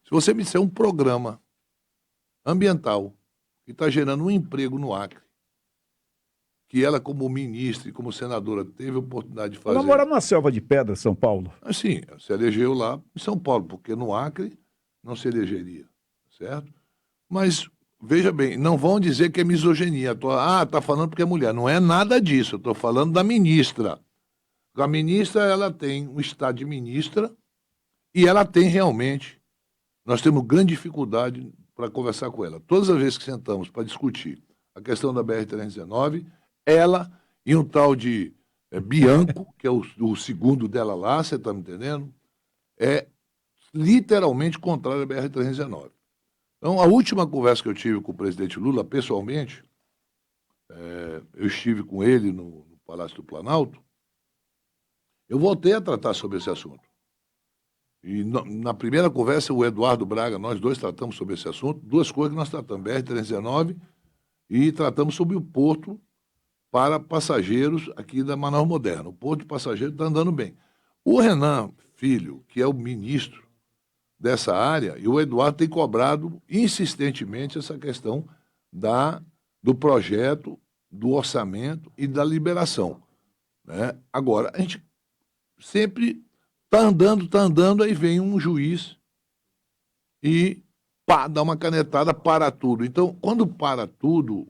se você me disser um programa ambiental que está gerando um emprego no Acre, que ela, como ministra e como senadora, teve a oportunidade de fazer. Ela mora numa selva de pedra, São Paulo. Assim, se elegeu lá em São Paulo, porque no Acre não se elegeria, certo? Mas, veja bem, não vão dizer que é misoginia. Tá falando porque é mulher. Não é nada disso, eu estou falando da ministra. A ministra, ela tem um estado de ministra e ela tem realmente, nós temos grande dificuldade para conversar com ela. Todas as vezes que sentamos para discutir a questão da BR-319, ela e um tal de Bianco, que é o segundo dela lá, você está me entendendo? É literalmente contrário à BR-319. Então, a última conversa que eu tive com o presidente Lula, pessoalmente, eu estive com ele no Palácio do Planalto, eu voltei a tratar sobre esse assunto. E na primeira conversa, o Eduardo Braga, nós dois tratamos sobre esse assunto, duas coisas que nós tratamos, BR-319 e tratamos sobre o porto para passageiros aqui da Manaus Moderna. O porto de passageiros está andando bem. O Renan Filho, que é o ministro dessa área, e o Eduardo tem cobrado insistentemente essa questão do projeto, do orçamento e da liberação, né? Agora, a gente sempre está andando, aí vem um juiz e dá uma canetada, para tudo. Então, quando para tudo,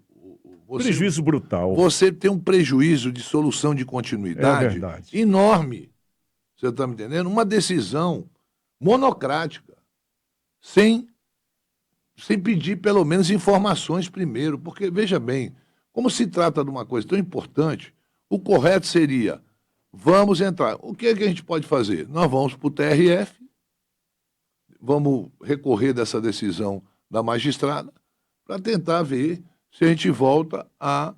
Prejuízo brutal. Você tem um prejuízo de solução de continuidade enorme. Você está me entendendo? Uma decisão monocrática, sem pedir pelo menos informações primeiro. Porque, veja bem, como se trata de uma coisa tão importante, o correto seria, vamos entrar. O que é que a gente pode fazer? Nós vamos para o TRF, vamos recorrer dessa decisão da magistrada, para tentar ver se a gente volta a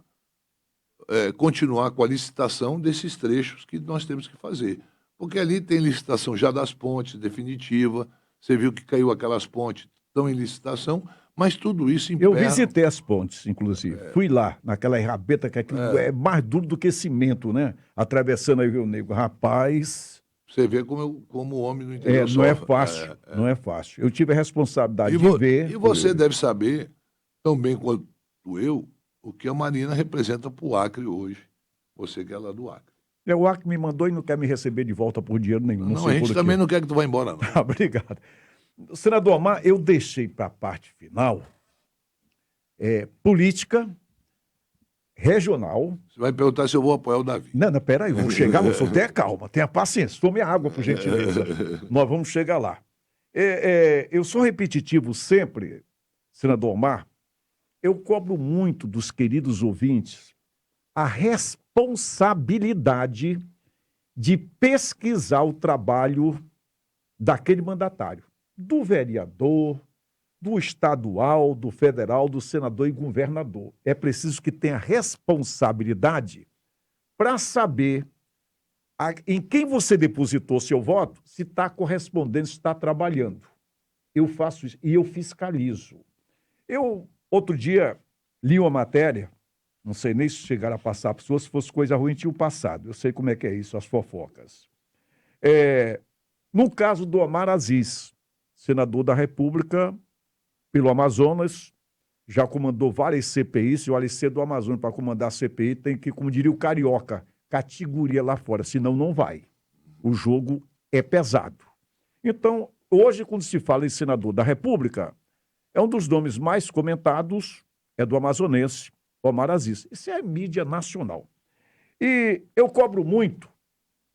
continuar com a licitação desses trechos que nós temos que fazer. Porque ali tem licitação já das pontes, definitiva, você viu que caiu aquelas pontes, estão em licitação, mas tudo isso Eu emperra. visitei as pontes, inclusive. Fui lá, naquela rabeta que aquilo é mais duro do que cimento, né? Atravessando aí o Rio Negro. Rapaz, Você vê como o homem no interior não é sofre. fácil, não é fácil. Eu tive a responsabilidade E, de ver. e você deve saber, tão bem quanto eu, o que a Marina representa para o Acre hoje. Você que é lá do Acre. O Acre me mandou e não quer me receber de volta por dinheiro nenhum. Não Não, sei a gente por também quê. não quer que tu vá embora, não. Ah, obrigado. Senador Omar, eu deixei para a parte final política, regional. Você vai perguntar se eu vou apoiar o Davi. Não, peraí, vamos chegar lá. Só tenha calma, tenha paciência. Tome água, por gentileza. Nós vamos chegar lá. Eu sou repetitivo sempre, senador Omar. Eu cobro muito dos queridos ouvintes a responsabilidade de pesquisar o trabalho daquele mandatário, do vereador, do estadual, do federal, do senador e governador. É preciso que tenha responsabilidade para saber em quem você depositou seu voto, se está correspondendo, se está trabalhando. Eu faço isso e eu fiscalizo. Eu, outro dia, li uma matéria, não sei nem se chegaram a passar para pessoas, se fosse coisa ruim, tinha o passado. Eu sei como é que é isso, as fofocas. No caso do Omar Aziz, senador da República pelo Amazonas, já comandou várias CPIs, e o ALC do Amazonas para comandar a CPI tem que, como diria o carioca, categoria lá fora, senão não vai. O jogo é pesado. Então, hoje, quando se fala em senador da República, é um dos nomes mais comentados, é do amazonense, Omar Aziz. Isso é mídia nacional. E eu cobro muito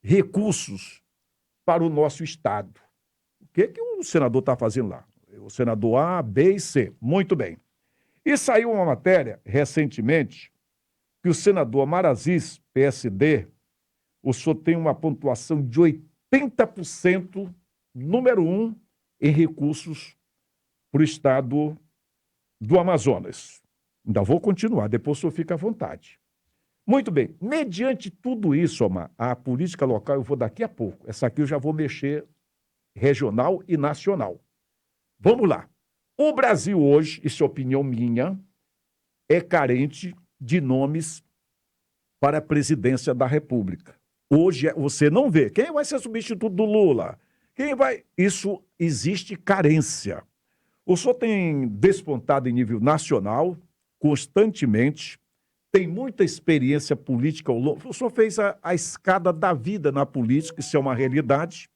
recursos para o nosso Estado. O que o senador está fazendo lá? O senador A, B e C. Muito bem. E saiu uma matéria, recentemente, que o senador Omar Aziz, PSD, o senhor tem uma pontuação de 80%, número 1, em recursos para o Estado do Amazonas. Ainda vou continuar, depois o senhor fica à vontade. Muito bem. Mediante tudo isso, Omar, a política local, eu vou daqui a pouco. Essa aqui eu já vou mexer regional e nacional. Vamos lá. O Brasil hoje, isso é opinião minha, é carente de nomes para a presidência da República. Hoje você não vê. Quem vai ser substituto do Lula? Quem vai... Isso existe carência. O senhor tem despontado em nível nacional, constantemente, tem muita experiência política. O senhor fez a escada da vida na política, isso é uma realidade.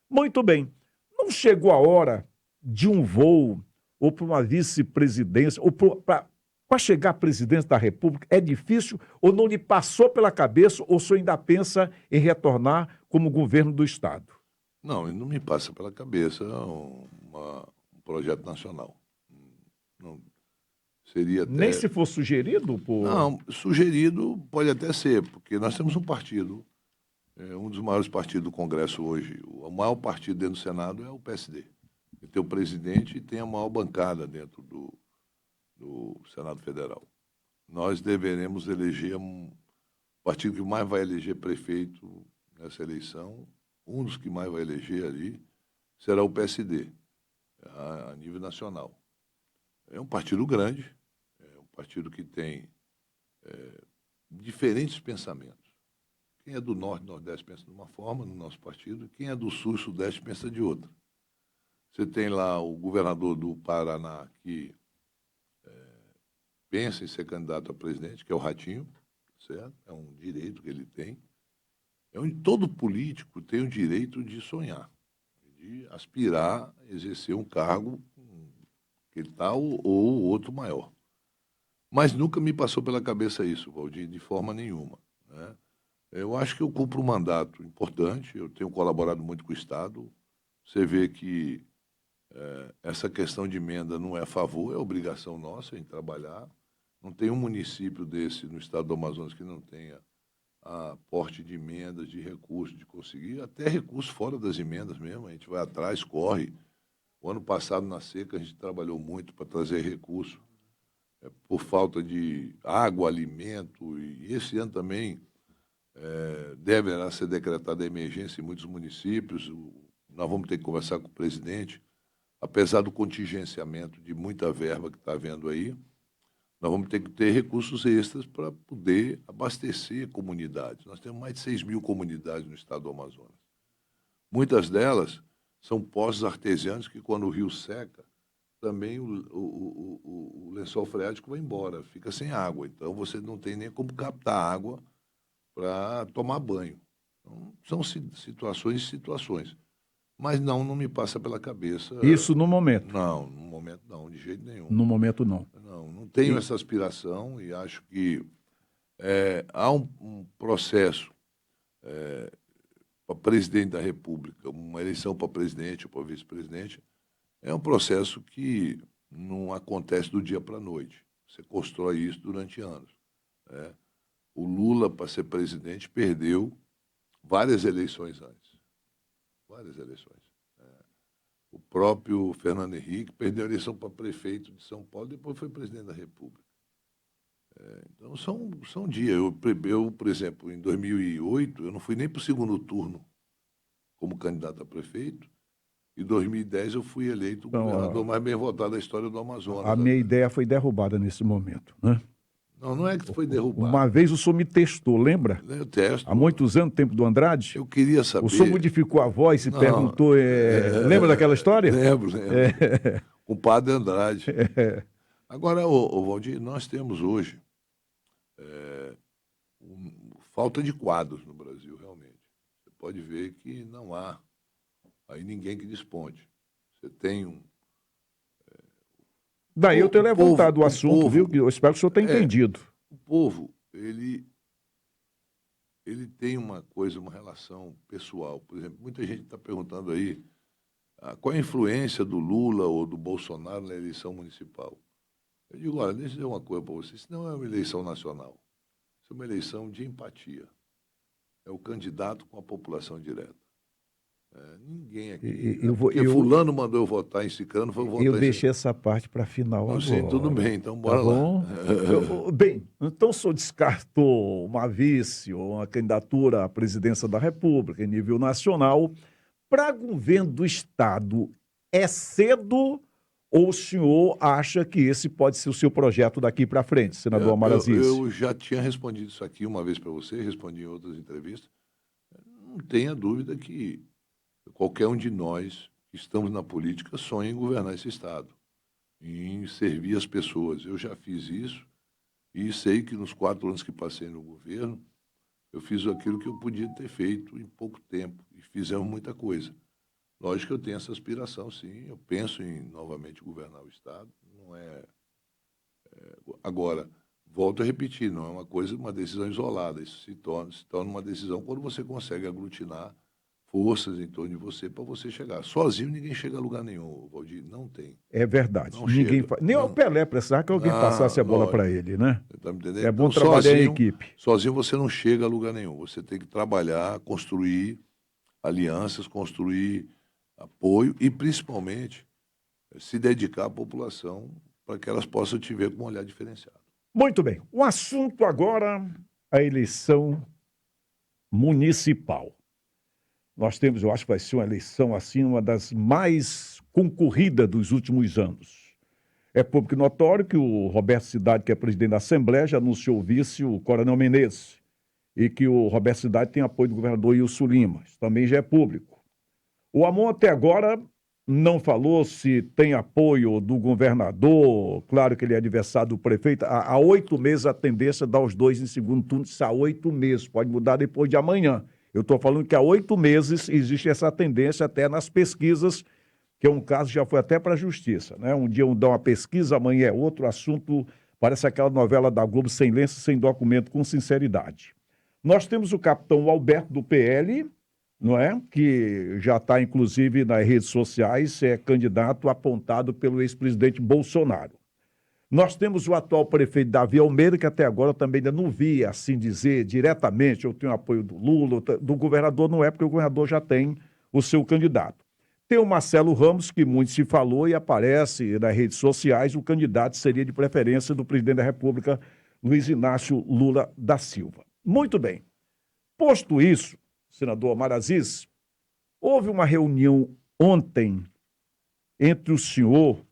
Muito bem. Não chegou a hora de um voo ou para uma vice-presidência, ou para chegar à presidência da República, é difícil ou não lhe passou pela cabeça ou o senhor ainda pensa em retornar como governo do Estado? Não, não me passa pela cabeça um projeto nacional. Não, seria até... Nem se for sugerido? Não, sugerido pode até ser, porque nós temos um partido, um dos maiores partidos do Congresso hoje, o maior partido dentro do Senado é o PSD. Ele tem o presidente e tem a maior bancada dentro do Senado Federal. Nós deveremos eleger o partido que mais vai eleger prefeito nessa eleição, um dos que mais vai eleger ali será o PSD, a nível nacional. É um partido grande, é um partido que tem diferentes pensamentos. Quem é do Norte e Nordeste pensa de uma forma, no nosso partido, e quem é do Sul e Sudeste pensa de outra. Você tem lá o governador do Paraná que pensa em ser candidato a presidente, que é o Ratinho, certo? É um direito que ele tem. Todo político tem o direito de sonhar, de aspirar a exercer um cargo que ele está ou outro maior. Mas nunca me passou pela cabeça isso, Valdir, de forma nenhuma, né? Eu acho que eu cumpro um mandato importante, eu tenho colaborado muito com o Estado. Você vê que essa questão de emenda não é a favor, é obrigação nossa em trabalhar. Não tem um município desse no estado do Amazonas que não tenha aporte de emendas, de recursos, de conseguir, até recursos fora das emendas mesmo. A gente vai atrás, corre. O ano passado, na seca, a gente trabalhou muito para trazer recurso por falta de água, alimento, e esse ano também deverá ser decretada emergência em muitos municípios. Nós vamos ter que conversar com o presidente, apesar do contingenciamento de muita verba que está havendo aí, nós vamos ter que ter recursos extras para poder abastecer comunidades. Nós temos mais de 6 mil comunidades no estado do Amazonas. Muitas delas são poços artesianos que, quando o rio seca, também o lençol freático vai embora, fica sem água. Então, você não tem nem como captar água para tomar banho. Então, são situações e situações. Mas não me passa pela cabeça. Isso no momento. Não, no momento não, de jeito nenhum. No momento não. Não tenho essa aspiração e acho que há um processo para presidente da República, uma eleição para presidente ou para vice-presidente, é um processo que não acontece do dia para a noite. Você constrói isso durante anos. Né? O Lula, para ser presidente, perdeu várias eleições antes. Várias eleições. O próprio Fernando Henrique perdeu a eleição para prefeito de São Paulo, depois foi presidente da República. Então, são dias. Eu, por exemplo, em 2008, eu não fui nem para o segundo turno como candidato a prefeito. Em 2010, eu fui eleito o governador mais bem votado da história do Amazonas. A minha ideia foi derrubada nesse momento, né? Não é que foi derrubado. Uma vez o senhor me testou, lembra? Eu testo. Há muitos anos, tempo do Andrade. Eu queria saber. O senhor modificou a voz e perguntou. Lembra daquela história? Lembro. Com o padre Andrade. Agora, Valdir, nós temos hoje falta de quadros no Brasil, realmente. Você pode ver que não há aí ninguém que desponte. Você tem Daí eu tenho levantado o assunto, viu? Eu espero que o senhor tenha entendido. O povo, ele tem uma relação pessoal. Por exemplo, muita gente está perguntando aí qual a influência do Lula ou do Bolsonaro na eleição municipal. Eu digo, olha, deixa eu dizer uma coisa para vocês, isso não é uma eleição nacional. Isso é uma eleição de empatia. É o candidato com a população direta. Ninguém aqui. Fulano mandou eu votar em Cicrano, foi votar eu deixei essa parte para final agora. Sim, tudo bem, então bora lá. Bem, então o senhor descartou uma vice ou uma candidatura à presidência da República em nível nacional. Para governo do Estado, é cedo ou o senhor acha que esse pode ser o seu projeto daqui para frente, senador Amaraziz? Eu já tinha respondido isso aqui uma vez para você, respondi em outras entrevistas. Não tenha dúvida que qualquer um de nós que estamos na política sonha em governar esse Estado, em servir as pessoas. Eu já fiz isso e sei que nos 4 anos que passei no governo, eu fiz aquilo que eu podia ter feito em pouco tempo e fizemos muita coisa. Lógico que eu tenho essa aspiração, sim. Eu penso em novamente governar o Estado. Não Agora, volto a repetir, não é uma decisão isolada. Isso se torna uma decisão quando você consegue aglutinar forças em torno de você para você chegar. Sozinho ninguém chega a lugar nenhum, Valdir, não tem. É verdade. Nem o Pelé precisava que alguém passasse a bola para ele, né? Tá me entendendo? É bom trabalhar em equipe. Sozinho você não chega a lugar nenhum. Você tem que trabalhar, construir alianças, construir apoio e, principalmente, se dedicar à população para que elas possam te ver com um olhar diferenciado. Muito bem. O assunto agora, a eleição municipal. Nós temos, eu acho que vai ser uma eleição assim, uma das mais concorridas dos últimos anos. É público notório que o Roberto Cidade, que é presidente da Assembleia, já anunciou o vice, o Coronel Menezes, e que o Roberto Cidade tem apoio do governador Ilso Lima. Isso também já é público. O Amon até agora não falou se tem apoio do governador, claro que ele é adversário do prefeito. Há 8 meses a tendência é dar os dois em segundo turno, isso há 8 meses, pode mudar depois de amanhã. Eu estou falando que há 8 meses existe essa tendência até nas pesquisas, que é um caso que já foi até para a justiça, né? Um dia dá uma pesquisa, amanhã é outro assunto, parece aquela novela da Globo, sem lenço, sem documento, com sinceridade. Nós temos o capitão Alberto do PL, não é? Que já está, inclusive, nas redes sociais, é candidato apontado pelo ex-presidente Bolsonaro. Nós temos o atual prefeito Davi Almeida, que até agora eu também ainda não vi, assim dizer, diretamente, eu tenho apoio do Lula, do governador não é, porque o governador já tem o seu candidato. Tem o Marcelo Ramos, que muito se falou e aparece nas redes sociais, o candidato seria de preferência do presidente da República, Luiz Inácio Lula da Silva. Muito bem. Posto isso, senador Omar Aziz, houve uma reunião ontem entre o senhor,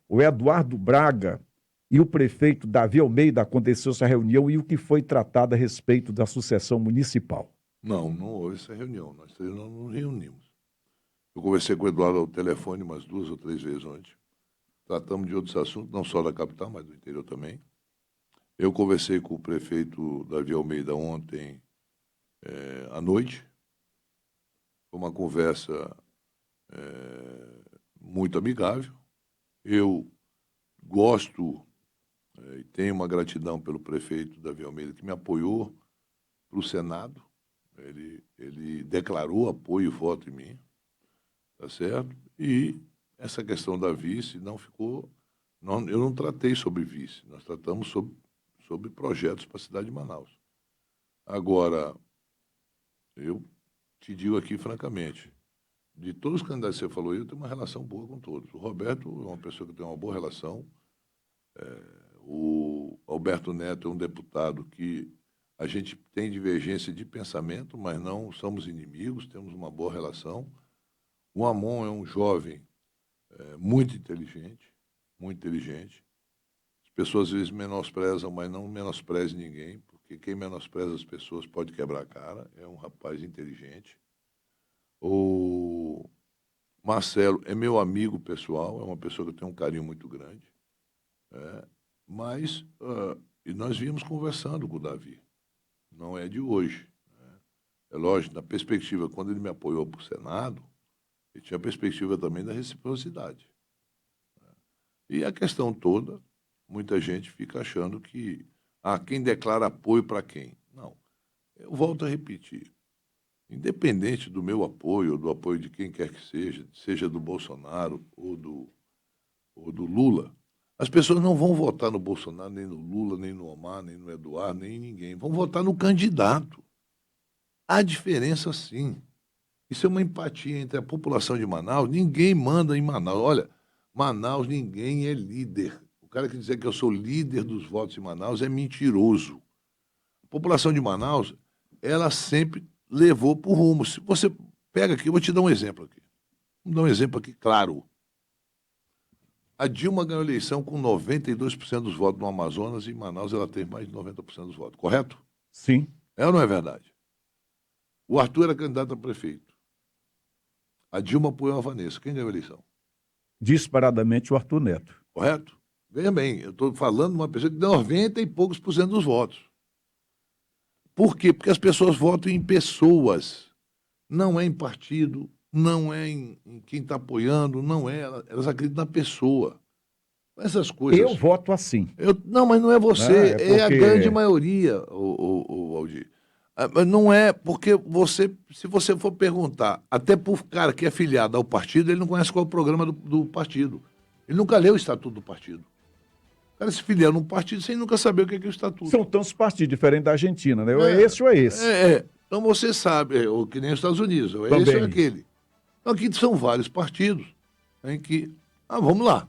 o Eduardo Braga e o prefeito Davi Almeida. Aconteceu essa reunião e o que foi tratado a respeito da sucessão municipal? Não, não houve essa reunião. Nós três não nos reunimos. Eu conversei com o Eduardo ao telefone umas 2 ou 3 vezes ontem. Tratamos de outros assuntos, não só da capital, mas do interior também. Eu conversei com o prefeito Davi Almeida ontem à noite. Foi uma conversa muito amigável. Eu gosto e tenho uma gratidão pelo prefeito Davi Almeida, que me apoiou para o Senado. Ele declarou apoio e voto em mim, tá certo? E essa questão da vice não ficou... eu não tratei sobre vice, nós tratamos sobre projetos para a cidade de Manaus. Agora, eu te digo aqui francamente, de todos os candidatos que você falou, eu tenho uma relação boa com todos. O Roberto é uma pessoa que tem uma boa relação. O Alberto Neto é um deputado que a gente tem divergência de pensamento, mas não somos inimigos, temos uma boa relação. O Amon é um jovem muito inteligente, muito inteligente. As pessoas às vezes menosprezam, mas não menospreze ninguém, porque quem menospreza as pessoas pode quebrar a cara. É um rapaz inteligente. O Marcelo é meu amigo pessoal, é uma pessoa que eu tenho um carinho muito grande. Mas e nós viemos conversando com o Davi. Não é de hoje. É lógico, na perspectiva, quando ele me apoiou para o Senado, ele tinha a perspectiva também da reciprocidade. E a questão toda, muita gente fica achando que quem declara apoio para quem? Não. Eu volto a repetir. Independente do meu apoio, ou do apoio de quem quer que seja do Bolsonaro ou do Lula, as pessoas não vão votar no Bolsonaro, nem no Lula, nem no Omar, nem no Eduardo, nem em ninguém. Vão votar no candidato. Há diferença, sim. Isso é uma empatia entre a população de Manaus. Ninguém manda em Manaus. Olha, Manaus, ninguém é líder. O cara que dizer que eu sou líder dos votos em Manaus é mentiroso. A população de Manaus, ela sempre levou por rumo. Se você pega aqui, eu vou te dar um exemplo aqui. Vou dar um exemplo aqui, claro. A Dilma ganhou a eleição com 92% dos votos no Amazonas e em Manaus ela tem mais de 90% dos votos, correto? Sim. É ou não é verdade? O Arthur era candidato a prefeito. A Dilma apoiou a Vanessa. Quem ganhou a eleição? Disparadamente o Arthur Neto. Correto? Veja bem, eu estou falando de uma pessoa que deu 90 e poucos por cento dos votos. Por quê? Porque as pessoas votam em pessoas, não é em partido, não é em quem está apoiando, não é. Elas acreditam na pessoa. Essas coisas. Eu voto assim. Não, mas não é você, Porque... é a grande maioria, o Aldir. Mas não é porque se você for perguntar, até por cara que é filiado ao partido, ele não conhece qual é o programa do partido. Ele nunca leu o estatuto do partido. O cara se filia num partido sem nunca saber o que é o estatuto. São tantos partidos, diferente da Argentina, né? É esse ou é esse. Então você sabe, ou que nem os Estados Unidos, ou é Também. esse ou é aquele. Então aqui são vários partidos em que... vamos lá.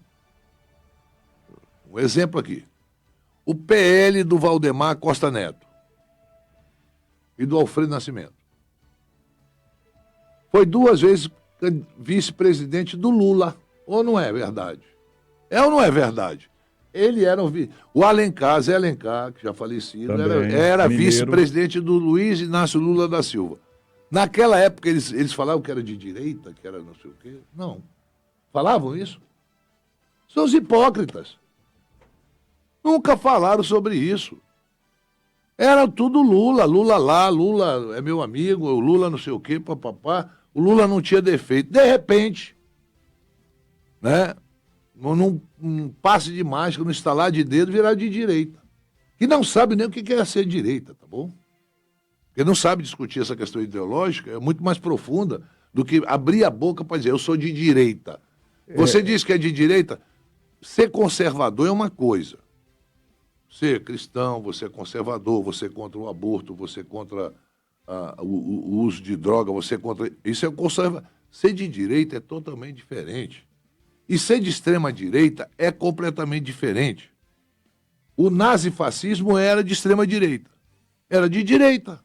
Um exemplo aqui. O PL do Valdemar Costa Neto e do Alfredo Nascimento. Foi 2 vezes vice-presidente do Lula. Ou não é verdade? É ou não é verdade? Ele era o Alencar, Zé Alencar, que já falecido, era vice-presidente do Luiz Inácio Lula da Silva. Naquela época eles falavam que era de direita, que era não sei o quê. Não. Falavam isso? São os hipócritas. Nunca falaram sobre isso. Era tudo Lula, Lula lá, Lula é meu amigo, o Lula não sei o quê, papapá. O Lula não tinha defeito. De repente, né, num passe de mágica, no estalar de dedo, virar de direita. Que não sabe nem o que é ser direita, tá bom? Porque não sabe discutir essa questão ideológica, é muito mais profunda do que abrir a boca para dizer, eu sou de direita. Você diz que é de direita, ser conservador é uma coisa. Ser cristão, você é conservador, você é contra o aborto, você é contra o uso de droga, você é contra... Isso é conserva. Ser de direita é totalmente diferente. E ser de extrema-direita é completamente diferente. O nazifascismo era de extrema-direita. Era de direita.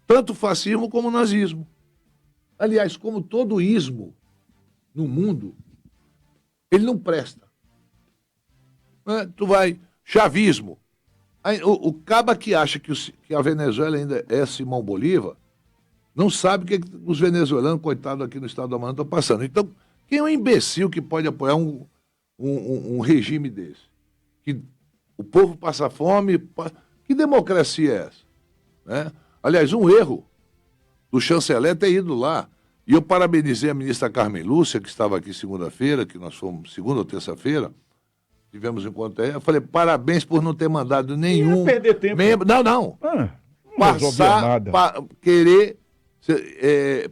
Tanto o fascismo como o nazismo. Aliás, como todo ismo no mundo, ele não presta. Tu vai... Chavismo. Aí, o caba que acha que a Venezuela ainda é Simão Bolívar, não sabe o que os venezuelanos, coitados aqui no estado do Amazonas, estão passando. Então, quem é um imbecil que pode apoiar um regime desse? Que o povo passa fome. Que democracia é essa? Né? Aliás, um erro do chanceler ter ido lá. E eu parabenizei a ministra Carmen Lúcia, que estava aqui segunda-feira, que nós fomos segunda ou terça-feira, tivemos um encontro aí. Eu falei, parabéns por não ter mandado nenhum. Ia perder tempo. Membro, não. Não resolvia nada. Querer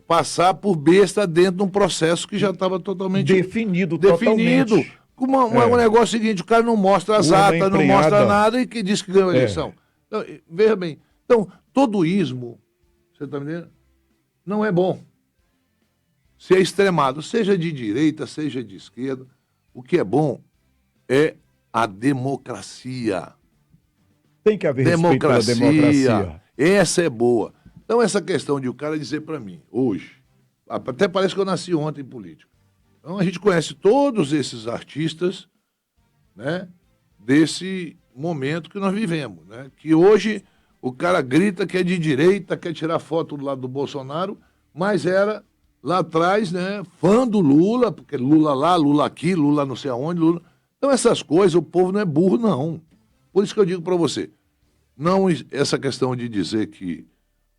passar por besta dentro de um processo que já estava totalmente definido. Totalmente. Um negócio seguinte, o cara não mostra as atas, não mostra nada e que diz que ganhou a eleição. Então, veja bem, então, todo ismo, você está me entendendo? Não é bom. Se é extremado, seja de direita, seja de esquerda, o que é bom é a democracia. Tem que haver respeito pela democracia. Essa é boa. Então, essa questão de o cara dizer para mim, hoje, até parece que eu nasci ontem em política. Então, a gente conhece todos esses artistas, né, desse momento que nós vivemos, né? Que hoje o cara grita que é de direita, quer tirar foto do lado do Bolsonaro, mas era, lá atrás, né, fã do Lula, porque Lula lá, Lula aqui, Lula não sei aonde, Lula... Então, essas coisas, o povo não é burro, não. Por isso que eu digo para você, não essa questão de dizer que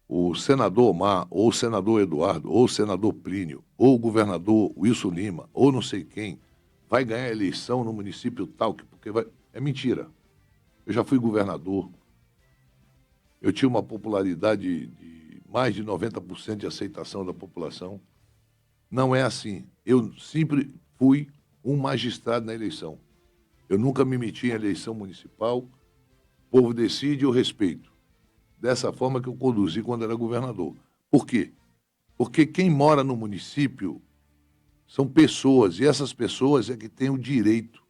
o senador Omar, ou o senador Eduardo, ou o senador Plínio, ou o governador Wilson Lima, ou não sei quem, vai ganhar a eleição no município tal, porque vai... É mentira. Eu já fui governador. Eu tinha uma popularidade de mais de 90% de aceitação da população. Não é assim. Eu sempre fui um magistrado na eleição. Eu nunca me meti em eleição municipal. O povo decide, eu respeito. Dessa forma que eu conduzi quando era governador. Por quê? Porque quem mora no município são pessoas, e essas pessoas é que têm o direito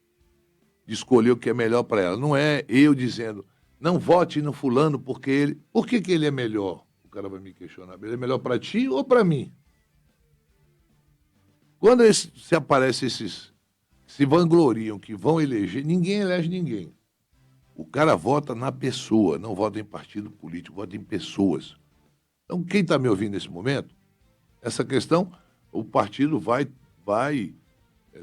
de escolher o que é melhor para elas. Não é eu dizendo, não vote no fulano porque ele... Por que ele é melhor? O cara vai me questionar. Ele é melhor para ti ou para mim? Quando se aparecem esses que se vangloriam, que vão eleger, ninguém elege ninguém. O cara vota na pessoa, não vota em partido político, vota em pessoas. Então, quem está me ouvindo nesse momento, essa questão, o partido vai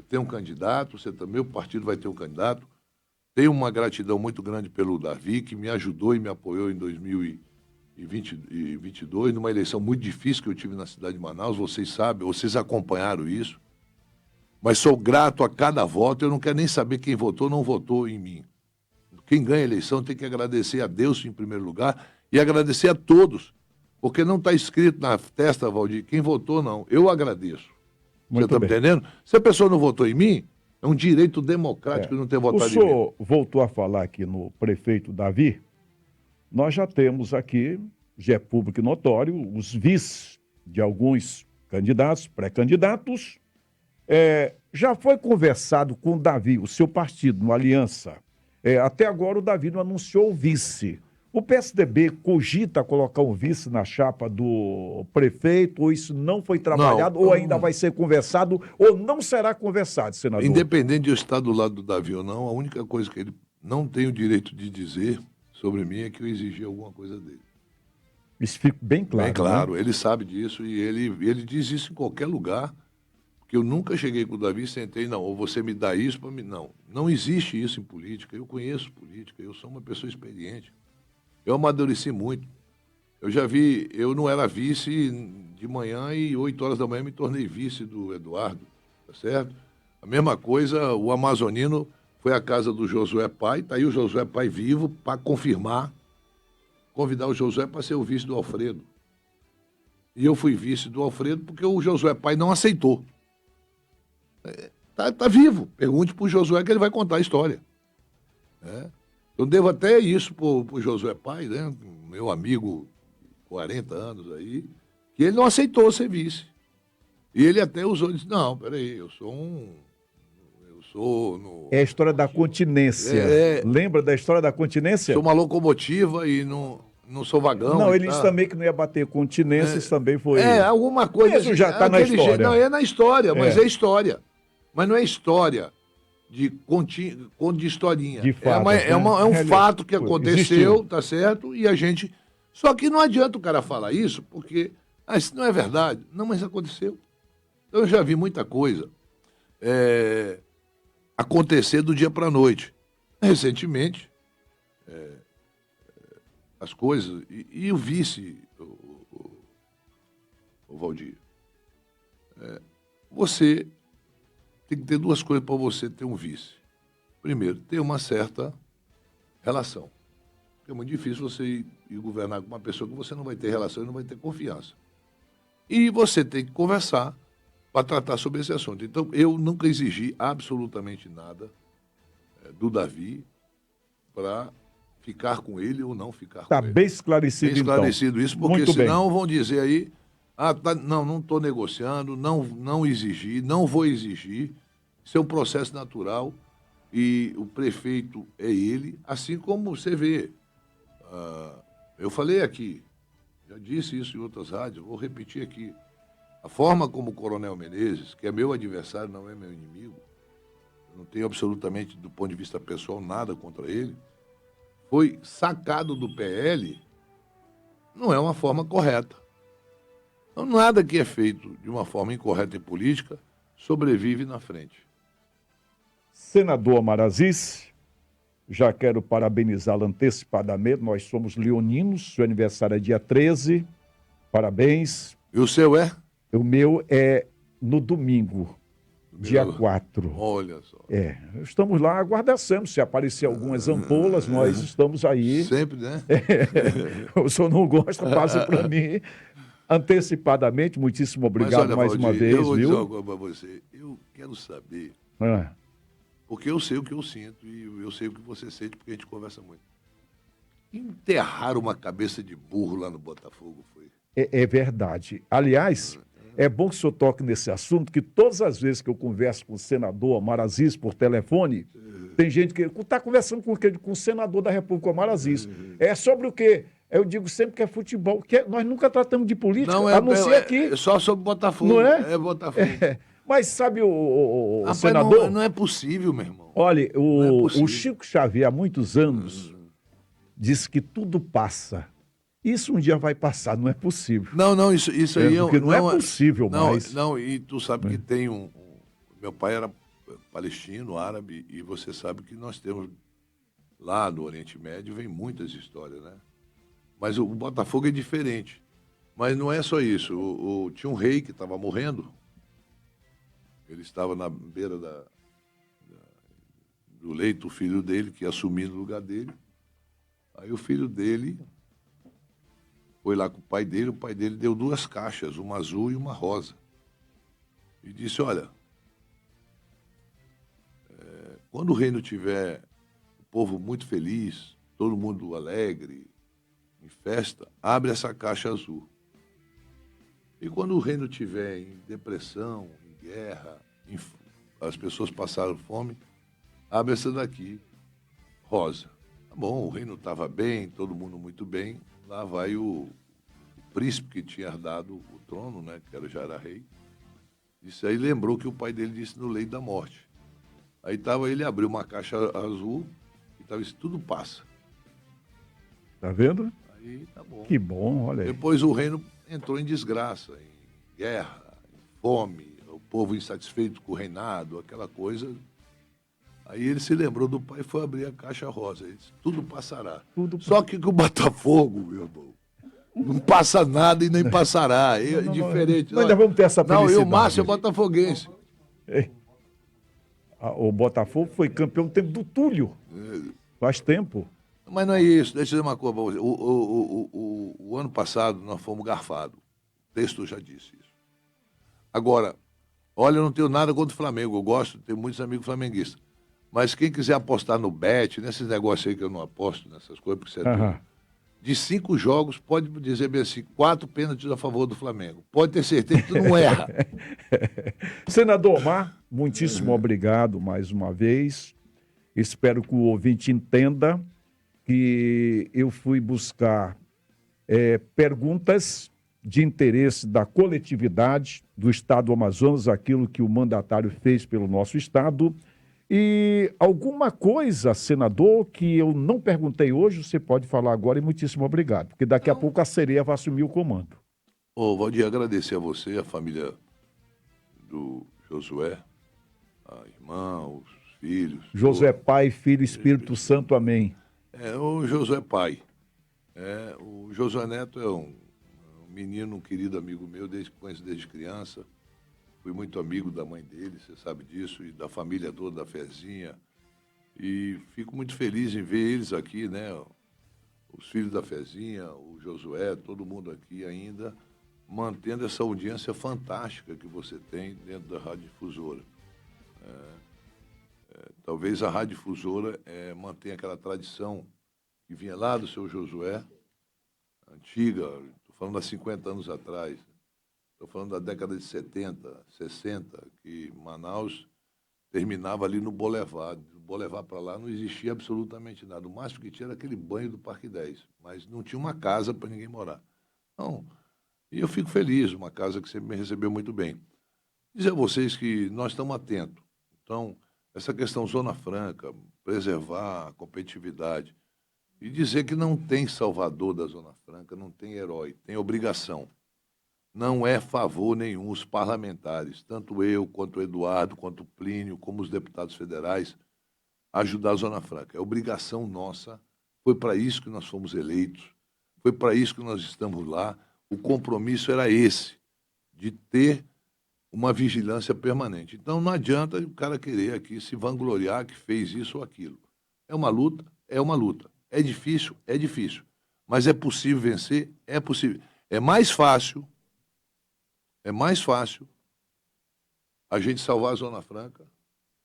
ter um candidato, você também, o partido vai ter um candidato. Tenho uma gratidão muito grande pelo Davi, que me ajudou e me apoiou em 2022, numa eleição muito difícil que eu tive na cidade de Manaus. Vocês sabem, vocês acompanharam isso. Mas sou grato a cada voto, eu não quero nem saber quem votou ou não votou em mim. Quem ganha a eleição tem que agradecer a Deus em primeiro lugar e agradecer a todos, porque não está escrito na testa, Valdir, quem votou não. Eu agradeço. Você está me entendendo? Se a pessoa não votou em mim, é um direito democrático não ter votado em mim. O senhor voltou a falar aqui no prefeito Davi. Nós já temos aqui, já é público e notório, os vices de alguns candidatos, pré-candidatos. Já foi conversado com o Davi, o seu partido, no Aliança. Até agora o Davi não anunciou o vice. O PSDB cogita colocar um vice na chapa do prefeito, ou isso não foi trabalhado, ou ainda vai ser conversado, ou não será conversado, senador? Independente de eu estar do lado do Davi ou não, a única coisa que ele não tem o direito de dizer sobre mim é que eu exigi alguma coisa dele. Isso fica bem claro. Bem claro, né? Ele sabe disso e ele diz isso em qualquer lugar, porque eu nunca cheguei com o Davi e sentei, não, ou você me dá isso para mim. Não existe isso em política. Eu conheço política, eu sou uma pessoa experiente. Eu amadureci muito. Eu não era vice de manhã e 8 horas da manhã me tornei vice do Eduardo, tá certo? A mesma coisa, o Amazonino foi à casa do Josué Pai, tá aí o Josué Pai vivo para convidar o Josué para ser o vice do Alfredo. E eu fui vice do Alfredo porque o Josué Pai não aceitou. Tá vivo. Pergunte para o Josué que ele vai contar a história. Eu devo até isso pro Josué Pai, né? Meu amigo, 40 anos aí, que ele não aceitou ser vice. E ele até usou, disse, não, peraí, eu sou no... É a história da continência. Lembra da história da continência? Sou uma locomotiva e não sou vagão. Não, e ele disse tá. também que não ia bater continência, isso também foi... Alguma coisa... Isso já está na história. Não, é na história, mas é história. Mas não é história de historinha. De fato, é um fato que aconteceu, existiu. tá certo? E a gente... Só que não adianta o cara falar isso, porque isso não é verdade. Não, mas aconteceu. Então, eu já vi muita coisa acontecer do dia para a noite. Recentemente, as coisas... E o vice, o Valdir, você tem que ter duas coisas para você ter um vice. Primeiro, ter uma certa relação. Porque é muito difícil você ir governar com uma pessoa que você não vai ter relação e não vai ter confiança. E você tem que conversar para tratar sobre esse assunto. Então, eu nunca exigi absolutamente nada do Davi para ficar com ele ou não ficar com ele. Está bem esclarecido, Bem esclarecido isso, porque Muito senão bem. vão dizer aí, não estou negociando, não exigi, não vou exigir. Isso é um processo natural e o prefeito é ele, assim como você vê. Eu falei aqui, já disse isso em outras rádios, vou repetir aqui. A forma como o Coronel Menezes, que é meu adversário, não é meu inimigo, não tenho absolutamente, do ponto de vista pessoal, nada contra ele, foi sacado do PL, não é uma forma correta. Então, nada que é feito de uma forma incorreta em política sobrevive na frente. Senador Omar Aziz, já quero parabenizá-lo antecipadamente. Nós somos leoninos, seu aniversário é dia 13. Parabéns. E o seu é? O meu é no domingo, dia 4. Olha só. Estamos lá aguardando. Se aparecer algumas ampolas, nós estamos aí. Sempre, né? O senhor não gosta, passa para mim. Antecipadamente, muitíssimo obrigado. Mas, olha, mais uma Valdir, vez, eu vou viu? dizer algo para você. Eu quero saber, Ah, porque eu sei o que eu sinto e eu sei o que você sente, porque a gente conversa muito. Enterrar uma cabeça de burro lá no Botafogo foi. é verdade. Aliás, é bom que o senhor toque nesse assunto, que todas as vezes que eu converso com o senador Omar Aziz por telefone, tem gente que está conversando com o senador da República, Omar Aziz. É sobre o quê? Eu digo sempre que é futebol, nós nunca tratamos de política, a não ser aqui. É só sobre Botafogo. Não é? É Botafogo. Mas sabe o Rapaz, senador? não é possível, meu irmão. Olha, Não é o possível. Chico Xavier, há muitos anos, disse que tudo passa. Isso um dia vai passar, não é possível. Não, isso aí porque não é possível mais. Não, e tu sabe que tem meu pai era palestino, árabe, e você sabe que nós temos lá no Oriente Médio, vem muitas histórias, né? Mas o Botafogo é diferente. Mas não é só isso. Tinha um rei que estava morrendo. Ele estava na beira do leito, o filho dele, que ia assumir no lugar dele. Aí o filho dele foi lá com o pai dele deu 2 caixas, uma azul e uma rosa. E disse, olha, quando o reino tiver o povo muito feliz, todo mundo alegre, em festa, abre essa caixa azul. E quando o reino tiver em depressão, em guerra, as pessoas passaram fome, abre essa daqui, rosa. Tá bom, o reino estava bem, todo mundo muito bem. Lá vai o príncipe que tinha herdado o trono, né, que já era rei. Isso aí lembrou que o pai dele disse no leito da morte. Aí ele abriu uma caixa azul e estava isso, tudo passa. Tá vendo? Aí tá bom. Que bom, olha aí. Depois o reino entrou em desgraça, em guerra, em fome, o povo insatisfeito com o reinado, aquela coisa. Aí ele se lembrou do pai e foi abrir a caixa rosa. Ele disse, tudo passará. Só que o Botafogo, meu irmão, não passa nada e nem passará. É diferente. Nós ainda vamos ter essa felicidade. Não, e o Márcio é botafoguense. O Botafogo foi campeão no tempo do Túlio. Faz tempo. Mas não é isso. Deixa eu dizer uma coisa para você. O ano passado nós fomos garfados. O texto já disse isso. Agora, olha, eu não tenho nada contra o Flamengo. Eu gosto, tenho muitos amigos flamenguistas. Mas quem quiser apostar no bet, nesses negócios aí que eu não aposto, nessas coisas, porque você é doido. de 5 jogos, pode dizer bem assim, 4 pênaltis a favor do Flamengo. Pode ter certeza que tu não erra. Senador Omar, muitíssimo obrigado mais uma vez. Espero que o ouvinte entenda que eu fui buscar perguntas de interesse da coletividade do Estado do Amazonas, aquilo que o mandatário fez pelo nosso Estado. E alguma coisa, senador, que eu não perguntei hoje, você pode falar agora e muitíssimo obrigado, porque daqui a pouco a sereia vai assumir o comando. Ô, Valdir, agradecer a você, a família do Josué, a irmã, os filhos. Josué Pai, Filho, Espírito Santo, amém. O Josué Pai. O Josué Neto é um menino, um querido amigo meu, desde que conheço desde criança. Fui muito amigo da mãe dele, você sabe disso, e da família toda, da Fezinha. E fico muito feliz em ver eles aqui, né? Os filhos da Fezinha, o Josué, todo mundo aqui ainda, mantendo essa audiência fantástica que você tem dentro da Rádio Difusora. Talvez a Rádio Difusora mantenha aquela tradição que vinha lá do seu Josué, antiga, estou falando há 50 anos atrás, estou falando da década de 70, 60, que Manaus terminava ali no Boulevard. Do Boulevard para lá não existia absolutamente nada. O máximo que tinha era aquele banho do Parque 10, mas não tinha uma casa para ninguém morar. Então, e eu fico feliz, uma casa que sempre me recebeu muito bem. Dizer a vocês que nós estamos atentos. Então, essa questão Zona Franca, preservar a competitividade e dizer que não tem salvador da Zona Franca, não tem herói, tem obrigação. Não é favor nenhum os parlamentares, tanto eu, quanto o Eduardo, quanto o Plínio, como os deputados federais, ajudar a Zona Franca. É obrigação nossa, foi para isso que nós fomos eleitos, foi para isso que nós estamos lá. O compromisso era esse, de ter uma vigilância permanente. Então não adianta o cara querer aqui se vangloriar que fez isso ou aquilo. É uma luta, é uma luta. É difícil, mas é possível vencer, é possível. É mais fácil a gente salvar a Zona Franca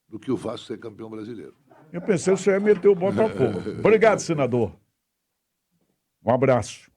do que o Vasco ser campeão brasileiro. Eu pensei que você ia meter o Botafogo. Obrigado, senador. Um abraço.